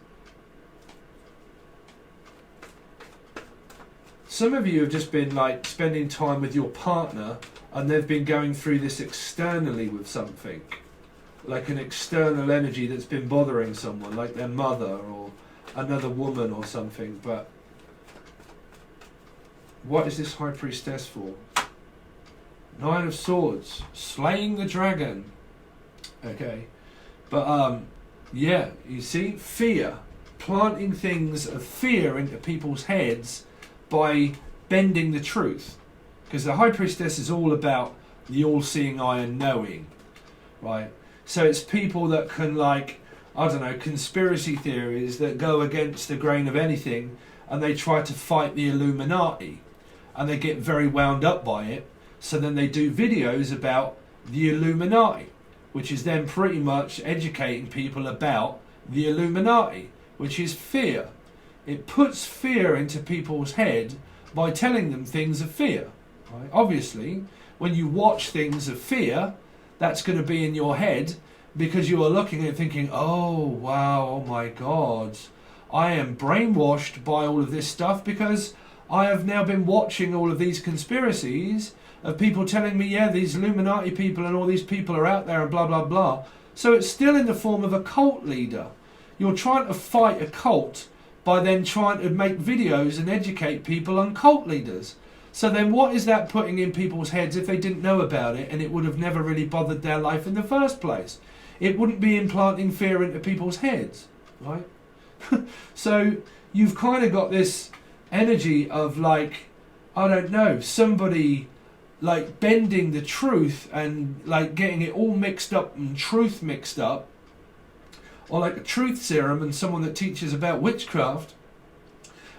Some of you have just been like spending time with your partner and they've been going through this externally with something. Like an external energy that's been bothering someone, like their mother or another woman or something. But what is this High Priestess for? Nine of Swords, slaying the dragon. Okay, but yeah, you see, fear, planting things of fear into people's heads by bending the truth, because the High Priestess is all about the all-seeing eye and knowing, right? So it's people that can, like, I don't know, conspiracy theories that go against the grain of anything, and they try to fight the Illuminati, and they get very wound up by it. So then they do videos about the Illuminati, which is then pretty much educating people about the Illuminati, which is fear. It puts fear into people's head by telling them things of fear. Right? Obviously, when you watch things of fear, that's going to be in your head because you are looking at it thinking, oh, wow, oh my God, I am brainwashed by all of this stuff because I have now been watching all of these conspiracies of people telling me, yeah, these Illuminati people and all these people are out there and blah, blah, blah. So it's still in the form of a cult leader. You're trying to fight a cult by then trying to make videos and educate people on cult leaders. So then what is that putting in people's heads if they didn't know about it and it would have never really bothered their life in the first place? It wouldn't be implanting fear into people's heads, right? So you've kind of got this energy of, like, I don't know, somebody like bending the truth and like getting it all mixed up and truth mixed up, or like a truth serum and someone that teaches about witchcraft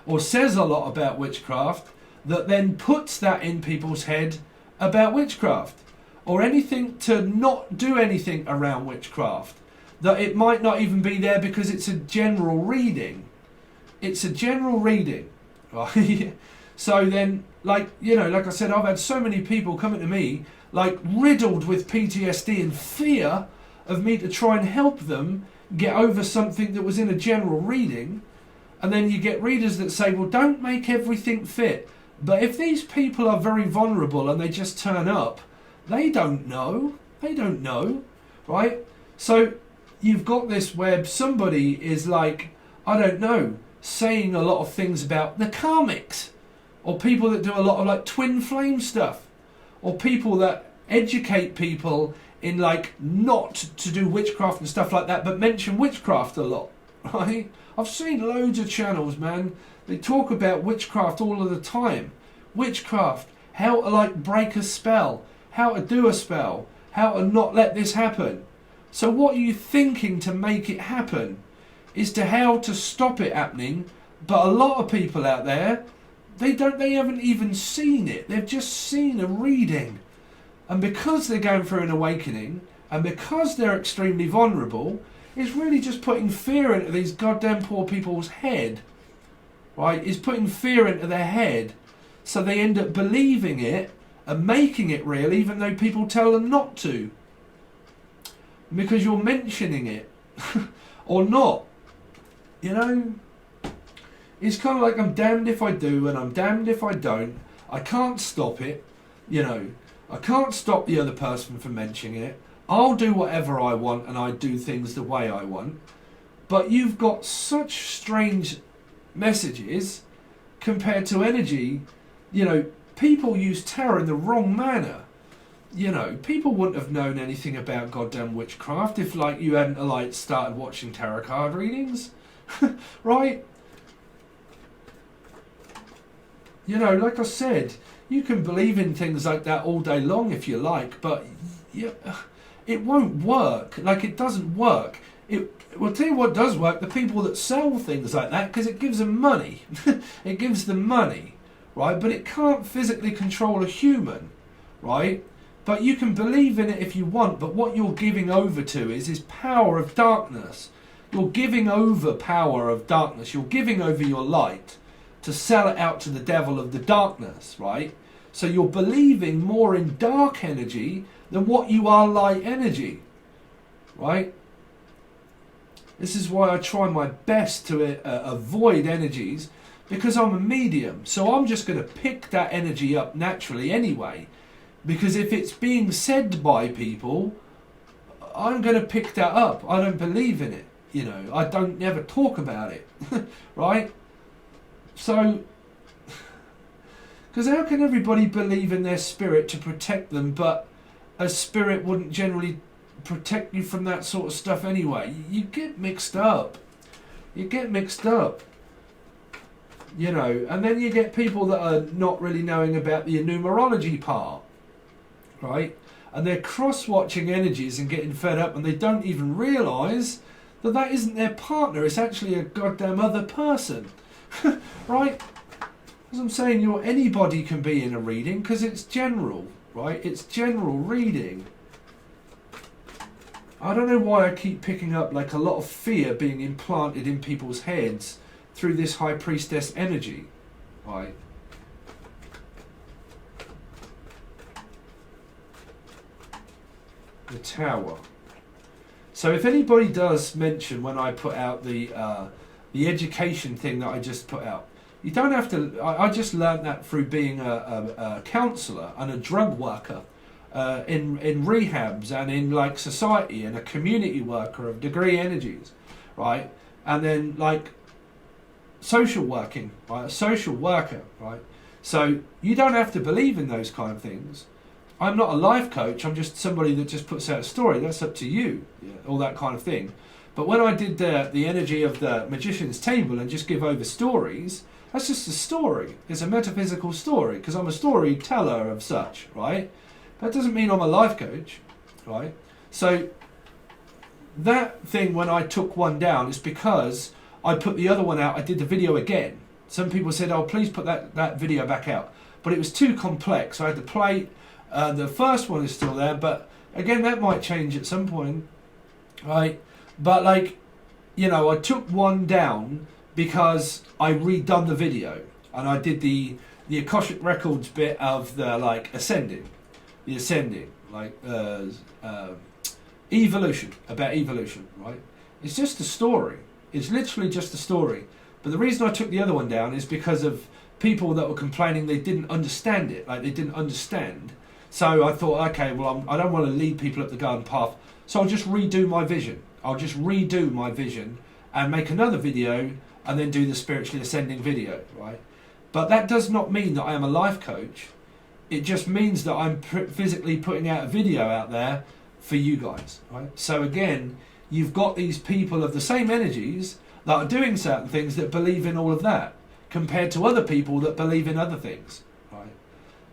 or says a lot about witchcraft that then puts that in people's head about witchcraft, or anything to not do anything around witchcraft, that it might not even be there because it's a general reading. It's a general reading, right? So then, like, you know, like I said, I've had so many people coming to me like riddled with PTSD and fear of me to try and help them get over something that was in a general reading. And then you get readers that say, well, don't make everything fit. But if these people are very vulnerable and they just turn up, they don't know. They don't know, right? So you've got this where somebody is like, I don't know, saying a lot of things about the karmics, or people that do a lot of like twin flame stuff, or people that educate people in like not to do witchcraft and stuff like that, but mention witchcraft a lot, right? I've seen loads of channels, man. They talk about witchcraft all of the time. Witchcraft, how to like break a spell, how to do a spell, how to not let this happen. So what are you thinking to make it happen is to how to stop it happening. But a lot of people out there, they haven't even seen it. They've just seen a reading. And because they're going through an awakening, and because they're extremely vulnerable, it's really just putting fear into these goddamn poor people's head. Right? It's putting fear into their head. So they end up believing it and making it real, even though people tell them not to. Because you're mentioning it. Or not. You know? It's kind of like I'm damned if I do and I'm damned if I don't. I can't stop it. You know? I can't stop the other person from mentioning it. I'll do whatever I want and I do things the way I want. But you've got such strange messages compared to energy. You know, people use tarot in the wrong manner. You know, people wouldn't have known anything about goddamn witchcraft if, like, you hadn't, like, started watching tarot card readings. Right? You know, like I said, you can believe in things like that all day long if you like, but it won't work. Like, it doesn't work. Well, tell you what does work, the people that sell things like that, because it gives them money. It gives them money, right? But it can't physically control a human, right? But you can believe in it if you want, but what you're giving over to is power of darkness. You're giving over power of darkness. You're giving over your light to sell it out to the devil of the darkness, right? So you're believing more in dark energy than what you are light energy, right? This is why I try my best to avoid energies, because I'm a medium. So I'm just going to pick that energy up naturally anyway. Because if it's being said by people, I'm going to pick that up. I don't believe in it. You know, I don't never talk about it. Right? So, because how can everybody believe in their spirit to protect them, but a spirit wouldn't generally protect you from that sort of stuff anyway? You get mixed up. You get mixed up. You know, and then you get people that are not really knowing about the numerology part, right? And they're cross-watching energies and getting fed up, and they don't even realise that that isn't their partner. It's actually a goddamn other person, right? As I'm saying, anybody can be in a reading because it's general, right? It's general reading. I don't know why I keep picking up like a lot of fear being implanted in people's heads through this high priestess energy, right? The Tower. So if anybody does mention when I put out the education thing that I just put out, you don't have to. I just learned that through being a counsellor and a drug worker in rehabs and in like society, and a community worker of degree energies, right? And then like social working, right? A social worker, right? So you don't have to believe in those kind of things. I'm not a life coach, I'm just somebody that just puts out a story. That's up to you, all that kind of thing. But when I did the energy of the magician's table and just give over stories, that's just a story. It's a metaphysical story, because I'm a storyteller of such, right? That doesn't mean I'm a life coach, right? So that thing, when I took one down, is because I put the other one out, I did the video again. Some people said, oh, please put that video back out. But it was too complex. I had to play. The first one is still there, but again, that might change at some point, right? But like, you know, I took one down because I redone the video, and I did the Akashic Records bit of the like ascending, like evolution, about evolution, right? It's just a story. It's literally just a story. But the reason I took the other one down is because of people that were complaining they didn't understand it, like they didn't understand. So I thought, okay, well, I don't want to lead people up the garden path, so I'll just redo my vision. I'll just redo my vision and make another video and then do the spiritually ascending video, right? But that does not mean that I am a life coach. It just means that I'm physically putting out a video out there for you guys, right? So again, you've got these people of the same energies that are doing certain things that believe in all of that, compared to other people that believe in other things, right?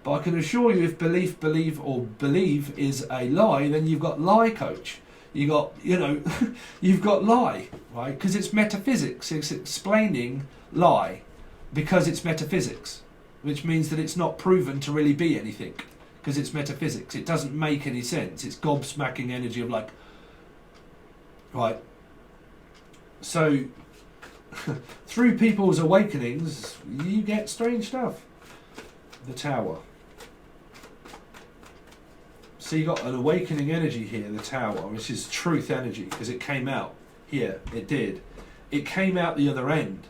But I can assure you, if believe is a lie, then you've got lie coach. You've got lie, right? Because it's metaphysics. It's explaining lie because it's metaphysics, which means that it's not proven to really be anything because it's metaphysics. It doesn't make any sense. It's gobsmacking energy of like, right? So through people's awakenings, you get strange stuff. The Tower. So you got an awakening energy here, the Tower, which is truth energy, because it came out here. It did. It came out the other end.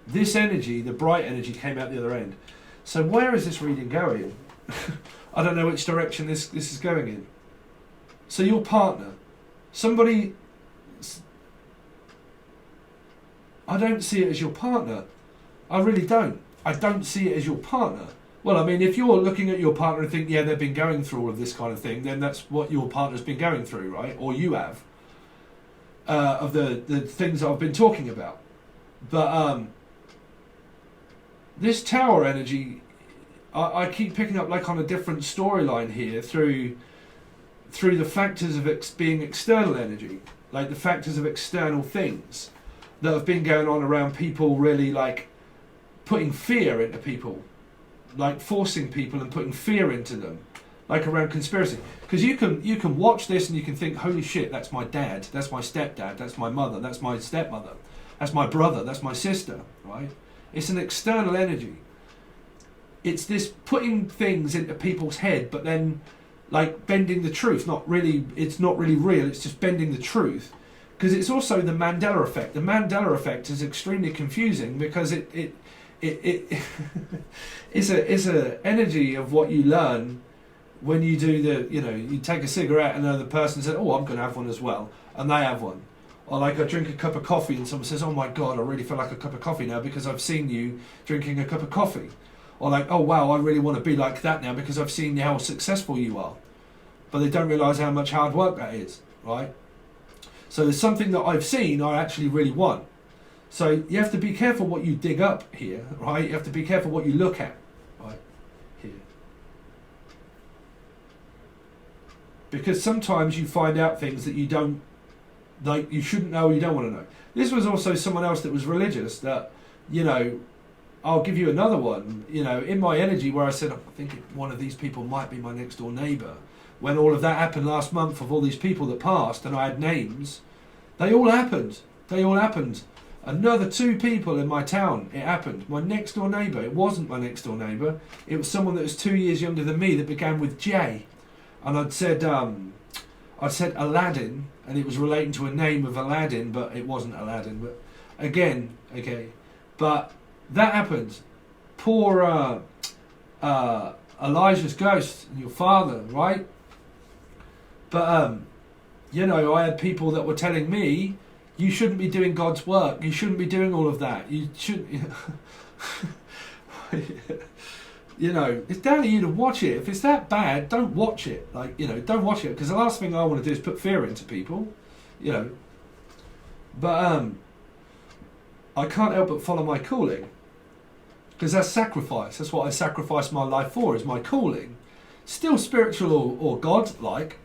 This energy, the bright energy, came out the other end. So where is this reading going? I don't know which direction this is going in. So your partner, somebody, I don't see it as your partner. I really don't. I don't see it as your partner. Well, I mean, if you're looking at your partner and think, yeah, they've been going through all of this kind of thing, then that's what your partner's been going through, right? Or you have, of the things I've been talking about. But this Tower energy, I keep picking up like on a different storyline here through the factors of being external energy, like the factors of external things that have been going on around people, really like putting fear into people, like forcing people and putting fear into them, like around conspiracy. Because you can watch this and you can think, holy shit, that's my dad, that's my stepdad, that's my mother, that's my stepmother, that's my brother, that's my sister, right? It's an external energy. It's this putting things into people's head, but then like bending the truth. It's not really real, it's just bending the truth. Because it's also the Mandela effect. The Mandela effect is extremely confusing because it it's a energy of what you learn when you do you take a cigarette and another person says, oh, I'm going to have one as well, and they have one. Or like I drink a cup of coffee and someone says, oh my God, I really feel like a cup of coffee now because I've seen you drinking a cup of coffee. Or like, oh wow, I really want to be like that now because I've seen how successful you are. But they don't realise how much hard work that is, right? So there's something that I've seen I actually really want. So you have to be careful what you dig up here, right? You have to be careful what you look at, right? Here. Because sometimes you find out things that you don't, like you shouldn't know or you don't want to know. This was also someone else that was religious that, I'll give you another one, in my energy where I said, I think one of these people might be my next door neighbour. When all of that happened last month of all these people that passed and I had names, they all happened. Another 2 people in my town, it happened. My next door neighbour, it wasn't my next door neighbour. It was someone that was 2 years younger than me that began with J. And I'd said Aladdin, and it was relating to a name of Aladdin, but it wasn't Aladdin. But again, okay. But that happened. Poor Elijah's ghost and your father, right? But, I had people that were telling me, you shouldn't be doing God's work. You shouldn't be doing all of that. You shouldn't. It's down to you to watch it. If it's that bad, don't watch it. Don't watch it, because the last thing I want to do is put fear into people. But I can't help but follow my calling, because that's sacrifice. That's what I sacrifice my life for, is my calling. Still spiritual or God-like,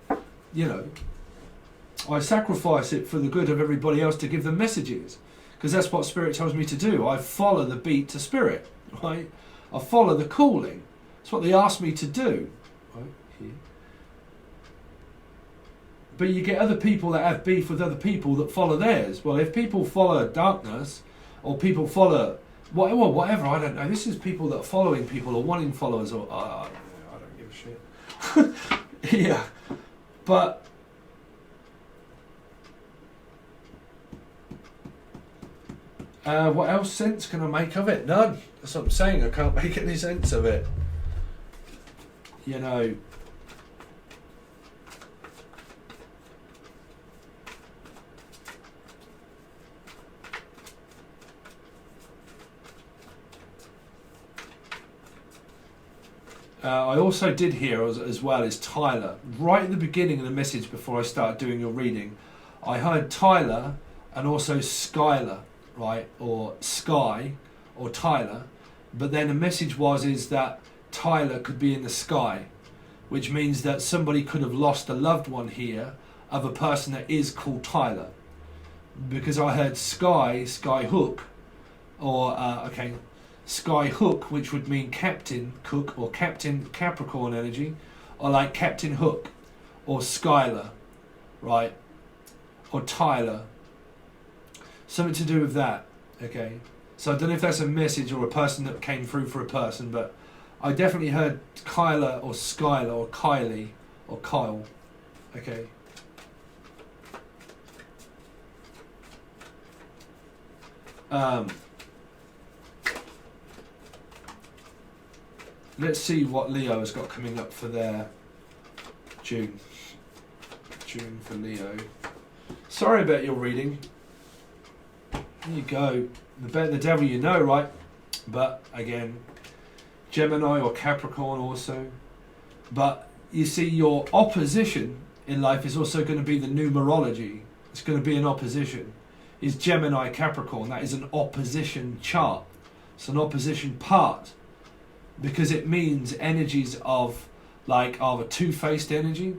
I sacrifice it for the good of everybody else to give them messages, because that's what Spirit tells me to do. I follow the beat to Spirit, right? I follow the calling. That's what they ask me to do, right? Here. But you get other people that have beef with other people that follow theirs. Well, if people follow darkness, or people follow whatever, I don't know. This is people that are following people or wanting followers, or I don't give a shit. Yeah, but What else sense can I make of it? None. That's what I'm saying. I can't make any sense of it. You know. I also did hear as well as Tyler. Right at the beginning of the message before I started doing your reading, I heard Tyler and also Skylar, right? Or Sky or Tyler. But then the message is that Tyler could be in the sky, which means that somebody could have lost a loved one here of a person that is called Tyler. Because I heard Sky Hook, or Sky Hook, which would mean Captain Cook or Captain Capricorn energy, or like Captain Hook or Skylar, right? Or Tyler. Something to do with that, okay? So I don't know if that's a message or a person that came through for a person, but I definitely heard Kyla or Skylar or Kylie or Kyle, okay? Let's see what Leo has got coming up for their June. June for Leo. Sorry about your reading. There you go. The better the devil you know, right? But again, Gemini or Capricorn also. But you see, your opposition in life is also going to be the numerology. It's going to be an opposition. Is Gemini Capricorn. That is an opposition chart. It's an opposition part. Because it means energies of like a two-faced energy,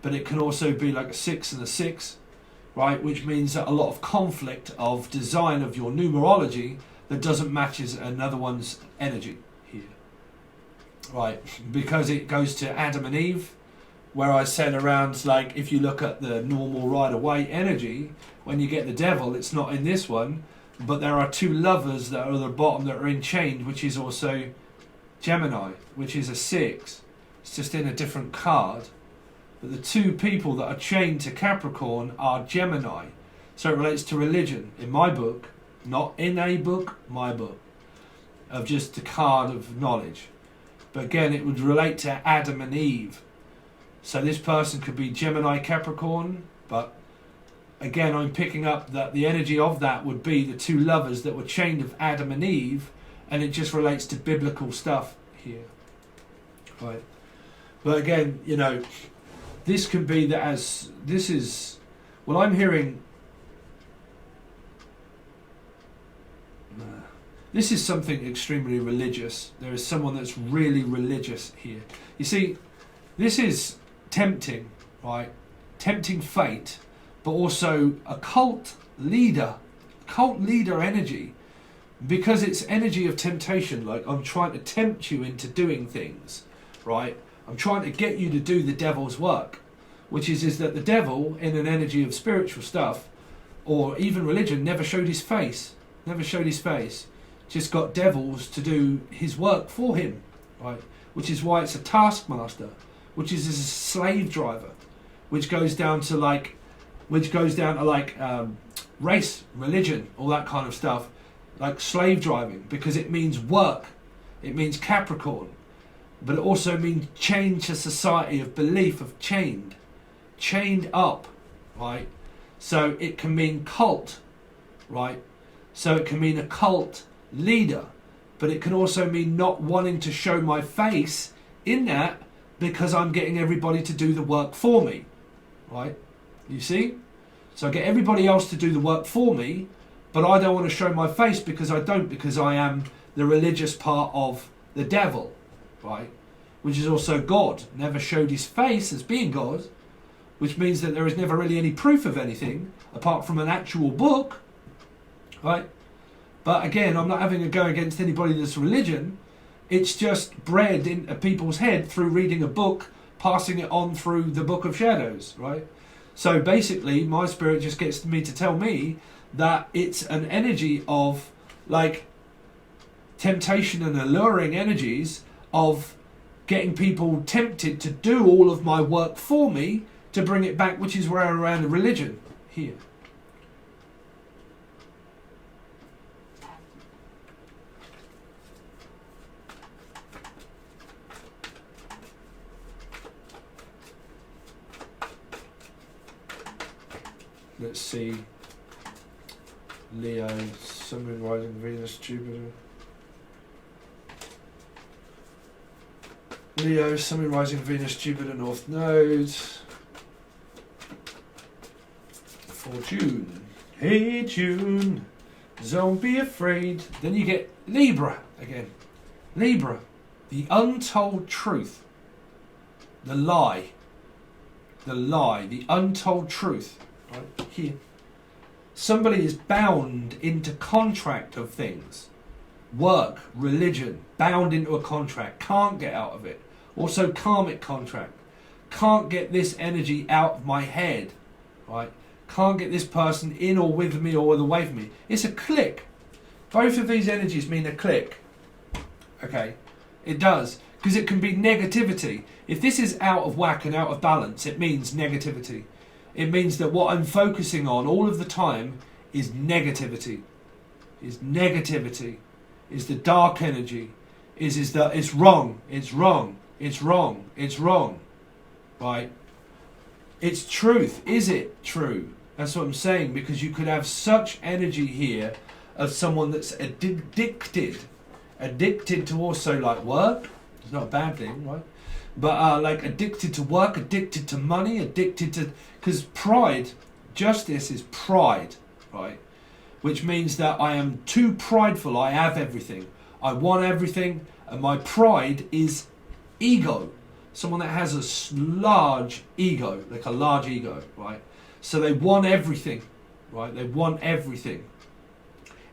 but it can also be like a 6 and a 6, right? Which means that a lot of conflict of design of your numerology that doesn't match another one's energy here, right? Because it goes to Adam and Eve, where I said around like if you look at the normal Rider-Waite energy, when you get the devil, it's not in this one, but there are two lovers that are at the bottom that are enchained, which is also Gemini, which is a 6. It's just in a different card. But the two people that are chained to Capricorn are Gemini. So it relates to religion in my book, not in a book, my book, of just the card of knowledge. But again, it would relate to Adam and Eve. So this person could be Gemini Capricorn, but again, I'm picking up that the energy of that would be the two lovers that were chained of Adam and Eve. And it just relates to biblical stuff here, right? But again, you know, this can be that as this is, well, I'm hearing. This is something extremely religious. There is someone that's really religious here. You see, this is tempting, right? Tempting fate, but also a cult leader energy. Because it's energy of temptation, like I'm trying to tempt you into doing things, right? I'm trying to get you to do the devil's work, which is that the devil, in an energy of spiritual stuff, or even religion, never showed his face. Just got devils to do his work for him, right? Which is why it's a taskmaster, which is a slave driver, which goes down to race, religion, all that kind of stuff. Like slave driving, because it means work, it means Capricorn, but it also means change a society of belief of chained up, right? So it can mean cult, right? So it can mean a cult leader, but it can also mean not wanting to show my face in that because I'm getting everybody to do the work for me, right? You see? So I get everybody else to do the work for me, but I don't want to show my face because I am the religious part of the devil, right? Which is also God. Never showed his face as being God, which means that there is never really any proof of anything apart from an actual book, right? But again, I'm not having a go against anybody that's religion. It's just bred into people's head through reading a book, passing it on through the Book of Shadows, right? So basically, my spirit just gets me to tell me that it's an energy of like temptation and alluring energies of getting people tempted to do all of my work for me to bring it back, which is where around the religion here. Let's see. Leo, Sun, Moon, Rising, Venus, Jupiter. Leo, Sun, Moon, Rising, Venus, Jupiter, North Node. For June. Hey June, don't be afraid. Then you get Libra again. Libra, the untold truth. The lie. The lie, the untold truth. Right here. Somebody is bound into contract of things. Work, religion, bound into a contract. Can't get out of it. Also karmic contract. Can't get this energy out of my head. Right? Can't get this person in or with me or away from me. It's a clique. Both of these energies mean a clique. Okay? It does. Because it can be negativity. If this is out of whack and out of balance, it means negativity. It means that what I'm focusing on all of the time is negativity. Is negativity. Is the dark energy. Is that it's wrong. It's wrong. It's wrong. It's wrong. Right? It's truth. Is it true? That's what I'm saying. Because you could have such energy here of someone that's addicted. Addicted to also like work. It's not a bad thing, right? But like addicted to work, addicted to money, addicted to... Because pride, justice is pride, right? Which means that I am too prideful. I have everything. I want everything. And my pride is ego. Someone that has a large ego, like a large ego, right? So they want everything, right? They want everything.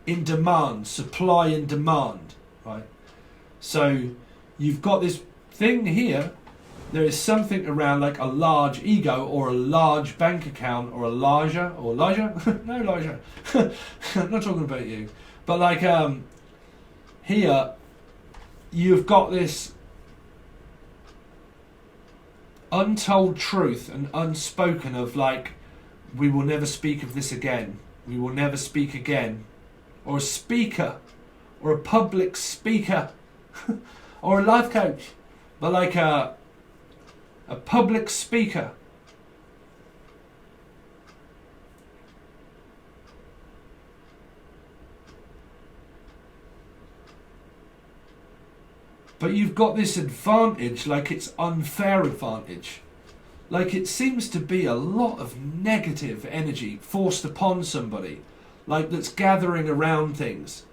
In demand, supply and demand, right? So you've got this thing here. There is something around like a large ego or a large bank account or Elijah. No, Elijah. I'm not talking about you. But like here, you've got this untold truth and unspoken of like, we will never speak of this again. We will never speak again. Or a speaker. Or a public speaker. Or a life coach. But like a public speaker. But you've got this advantage, like it's unfair advantage. Like it seems to be a lot of negative energy forced upon somebody. Like that's gathering around things.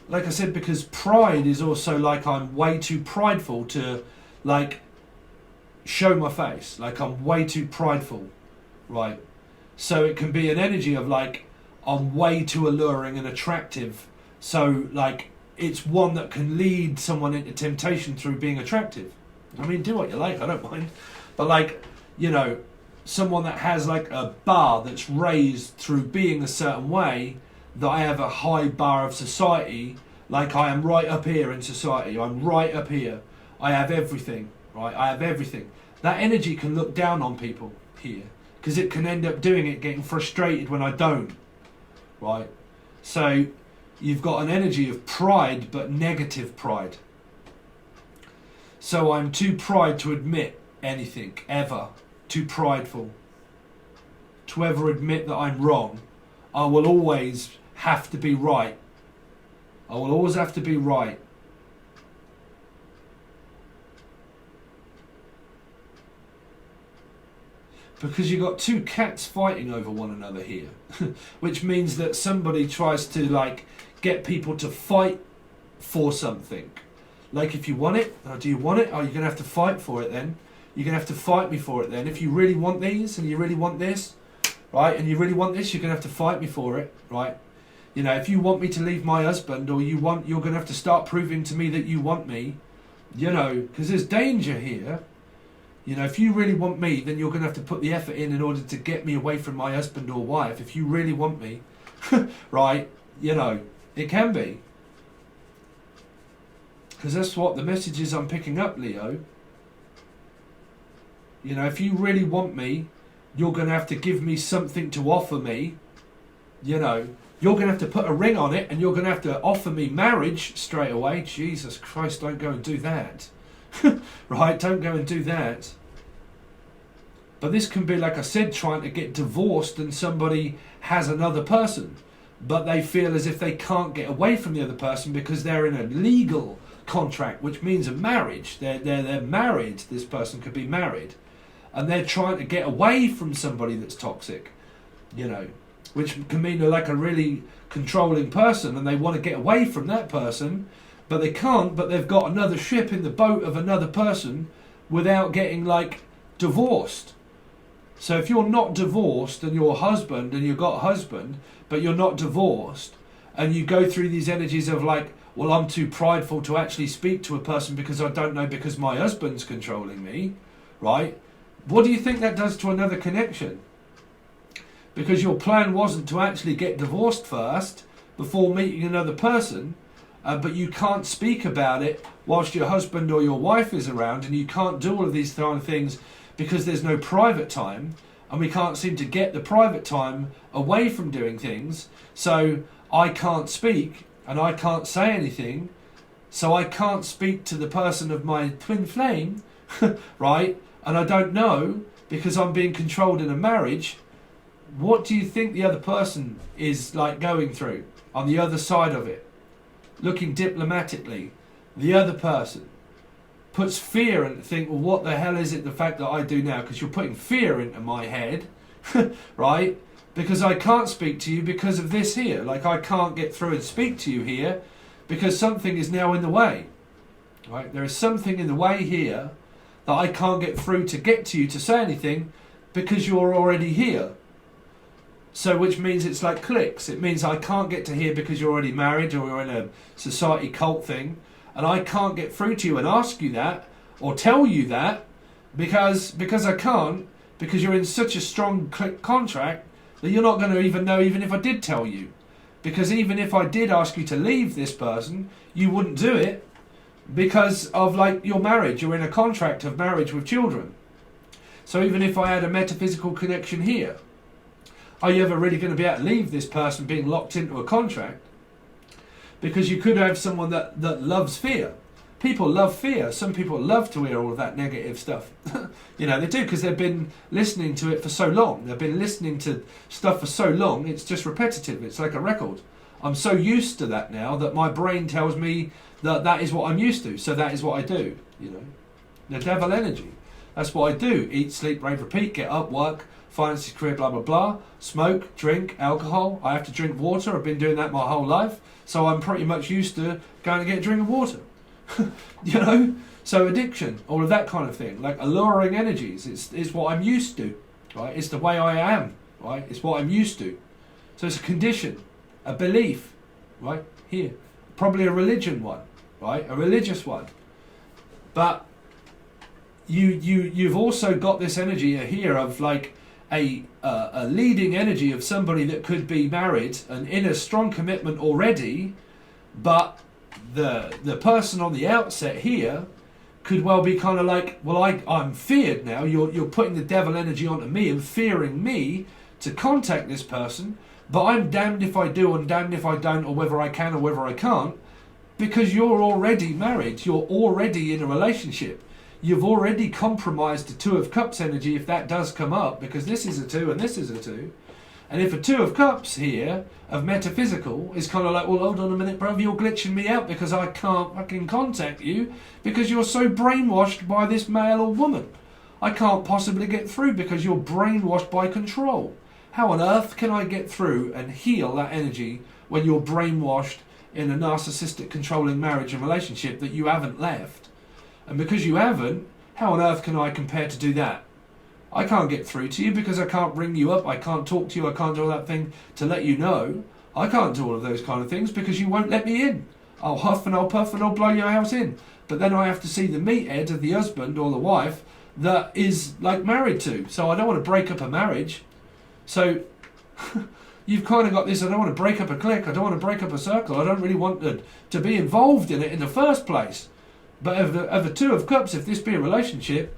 Like I said, because pride is also like I'm way too prideful to like show my face. Like I'm way too prideful, right? So it can be an energy of like I'm way too alluring and attractive. So like it's one that can lead someone into temptation through being attractive. I mean, do what you like, I don't mind. But like, you know, someone that has like a bar that's raised through being a certain way, that I have a high bar of society, like I am right up here in society, I'm right up here, I have everything, right? I have everything. That energy can look down on people here, because it can end up doing it, getting frustrated when I don't, right? So you've got an energy of pride, but negative pride. So I'm too pride to admit anything, ever. Too prideful to ever admit that I'm wrong. I will always have to be right. I will always have to be right. Because you've got two cats fighting over one another here. Which means that somebody tries to like get people to fight for something. Like if you want it, do you want it? Oh, you're going to have to fight for it then. You're going to have to fight me for it then. If you really want these and you really want this, right, and you really want this, you're going to have to fight me for it, right? You know, if you want me to leave my husband or you're going to have to start proving to me that you want me, you know, because there's danger here. You know, if you really want me, then you're going to have to put the effort in order to get me away from my husband or wife. If you really want me, right, you know, it can be. Because that's what the messages I'm picking up, Leo. You know, if you really want me, you're going to have to give me something to offer me. You know, you're going to have to put a ring on it and you're going to have to offer me marriage straight away. Jesus Christ, don't go and do that. Right, don't go and do that. But this can be, like I said, trying to get divorced and somebody has another person, but they feel as if they can't get away from the other person because they're in a legal contract, which means a marriage. They're married. This person could be married, and they're trying to get away from somebody that's toxic, you know, which can mean they're like a really controlling person, and they want to get away from that person, but they can't. But they've got another ship in the boat of another person without getting like divorced. So if you're not divorced and you're a husband and you've got a husband, but you're not divorced, and you go through these energies of like, well, I'm too prideful to actually speak to a person because I don't know, because my husband's controlling me, right? What do you think that does to another connection? Because your plan wasn't to actually get divorced first before meeting another person, but you can't speak about it whilst your husband or your wife is around, and you can't do all of these kind of things because there's no private time, and we can't seem to get the private time away from doing things. So I can't speak and I can't say anything, so I can't speak to the person of my twin flame, right? And I don't know, because I'm being controlled in a marriage. What do you think the other person is like going through on the other side of it? Looking diplomatically, the other person puts fear and think, well, what the hell is it, the fact that I do now? Because you're putting fear into my head, right? Because I can't speak to you because of this here. Like, I can't get through and speak to you here because something is now in the way, right? There is something in the way here that I can't get through to get to you to say anything because you're already here. So which means it's like cliques. It means I can't get to here because you're already married or you're in a society cult thing, and I can't get through to you and ask you that or tell you that because I can't, because you're in such a strong contract that you're not going to even know even if I did tell you. Because even if I did ask you to leave this person, you wouldn't do it because of like your marriage. You're in a contract of marriage with children. So even if I had a metaphysical connection here, are you ever really going to be able to leave this person being locked into a contract? Because you could have someone that loves fear. People love fear. Some people love to hear all of that negative stuff. You know, they do, because they've been listening to it for so long. They've been listening to stuff for so long, it's just repetitive. It's like a record. I'm so used to that now that my brain tells me that that is what I'm used to. So that is what I do, you know. The devil energy. That's what I do. Eat, sleep, rave, repeat, get up, work, finances, career, blah, blah, blah. Smoke, drink, alcohol. I have to drink water. I've been doing that my whole life. So I'm pretty much used to going to get a drink of water. You know? So addiction, all of that kind of thing. Like alluring energies. It's what I'm used to. Right? It's the way I am. Right? It's what I'm used to. So it's a condition, a belief. Right? Here. Probably a religion one. Right? A religious one. But you've also got this energy here of like a leading energy of somebody that could be married and in a strong commitment already, but the person on the outset here could well be kind of like, well, I'm feared now. You're putting the devil energy onto me and fearing me to contact this person, but I'm damned if I do and damned if I don't, or whether I can or whether I can't, because you're already married. You're already in a relationship. You've already compromised the Two of Cups energy if that does come up, because this is a 2 and this is a 2. And if a 2 of Cups here of metaphysical is kind of like, well, hold on a minute, brother, you're glitching me out because I can't fucking contact you because you're so brainwashed by this male or woman. I can't possibly get through because you're brainwashed by control. How on earth can I get through and heal that energy when you're brainwashed in a narcissistic controlling marriage and relationship that you haven't left? And because you haven't, how on earth can I compare to do that? I can't get through to you because I can't ring you up, I can't talk to you, I can't do all that thing to let you know. I can't do all of those kind of things because you won't let me in. I'll huff and I'll puff and I'll blow your house in. But then I have to see the meathead of the husband or the wife that is like married to. So I don't want to break up a marriage. So you've kind of got this, I don't want to break up a clique, I don't want to break up a circle, I don't really want to be involved in it in the first place. But of the 2 of Cups, if this be a relationship,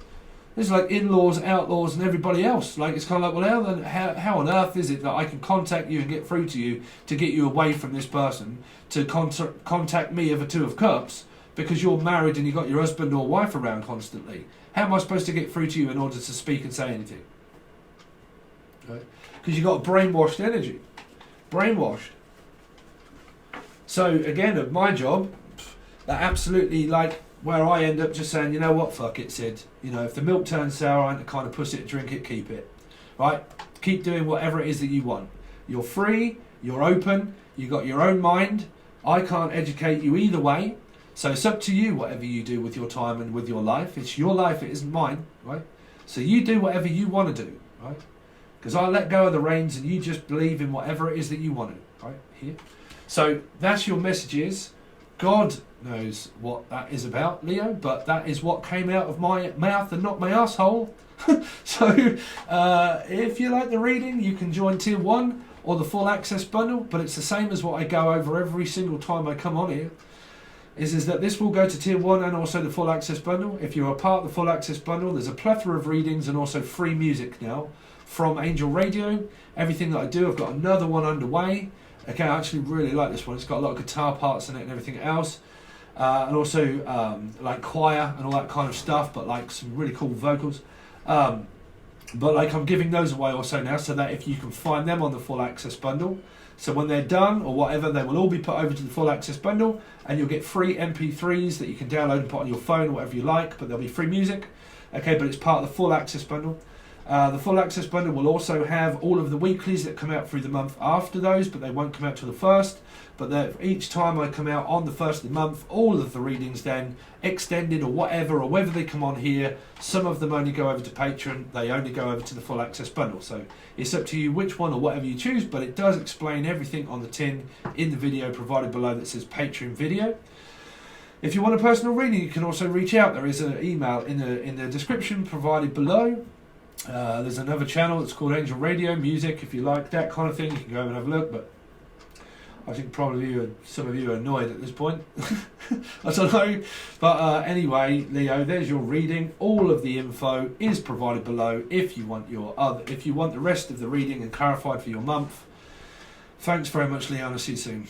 there's like in-laws, outlaws and everybody else. Like, it's kind of like, well, how on earth is it that I can contact you and get through to you to get you away from this person, to contact me of a 2 of Cups because you're married and you've got your husband or wife around constantly? How am I supposed to get through to you in order to speak and say anything? Right? because you've got brainwashed energy. Brainwashed. So again, my job, that absolutely, like, where I end up just saying, you know what, fuck it, Sid. You know, if the milk turns sour, I ain't the kind of pussy to drink it, keep it. Right? Keep doing whatever it is that you want. You're free, you're open, you got your own mind. I can't educate you either way. So it's up to you, whatever you do with your time and with your life. It's your life, it isn't mine, right? So you do whatever you want to do, right? Because I let go of the reins and you just believe in whatever it is that you want to, right? Here. So that's your messages. God knows what that is about, Leo, but that is what came out of my mouth and not my asshole. So if you like the reading, you can join Tier 1 or the full access bundle, but it's the same as what I go over every single time I come on here. Is that this will go to Tier 1 and also the full access bundle. If you're a part of the full access bundle, there's a plethora of readings and also free music now from Angel Radio. Everything that I do, I've got another one underway. Okay, I actually really like this one. It's got a lot of guitar parts in it and everything else. And also like choir and all that kind of stuff, but like some really cool vocals. But like I'm giving those away also now, so that if you can find them on the full access bundle, so when they're done or whatever, they will all be put over to the full access bundle, and you'll get free MP3s that you can download and put on your phone or whatever you like, but there'll be free music. Okay, but it's part of the full access bundle. The full access bundle will also have all of the weeklies that come out through the month after those, but they won't come out till the 1st. But each time I come out on the 1st of the month, all of the readings then extended or whatever, or whether they come on here, some of them only go over to Patron, they only go over to the full access bundle. So it's up to you which one or whatever you choose, but it does explain everything on the tin in the video provided below that says Patreon video. If you want a personal reading, you can also reach out. There is an email in the description provided below. There's another channel that's called Angel Radio Music. If you like that kind of thing, you can go over and have a look. But I think probably some of you are annoyed at this point. I don't know. But anyway, Leo, there's your reading. All of the info is provided below. If you want if you want the rest of the reading and clarified for your month. Thanks very much, Leo, and I'll see you soon.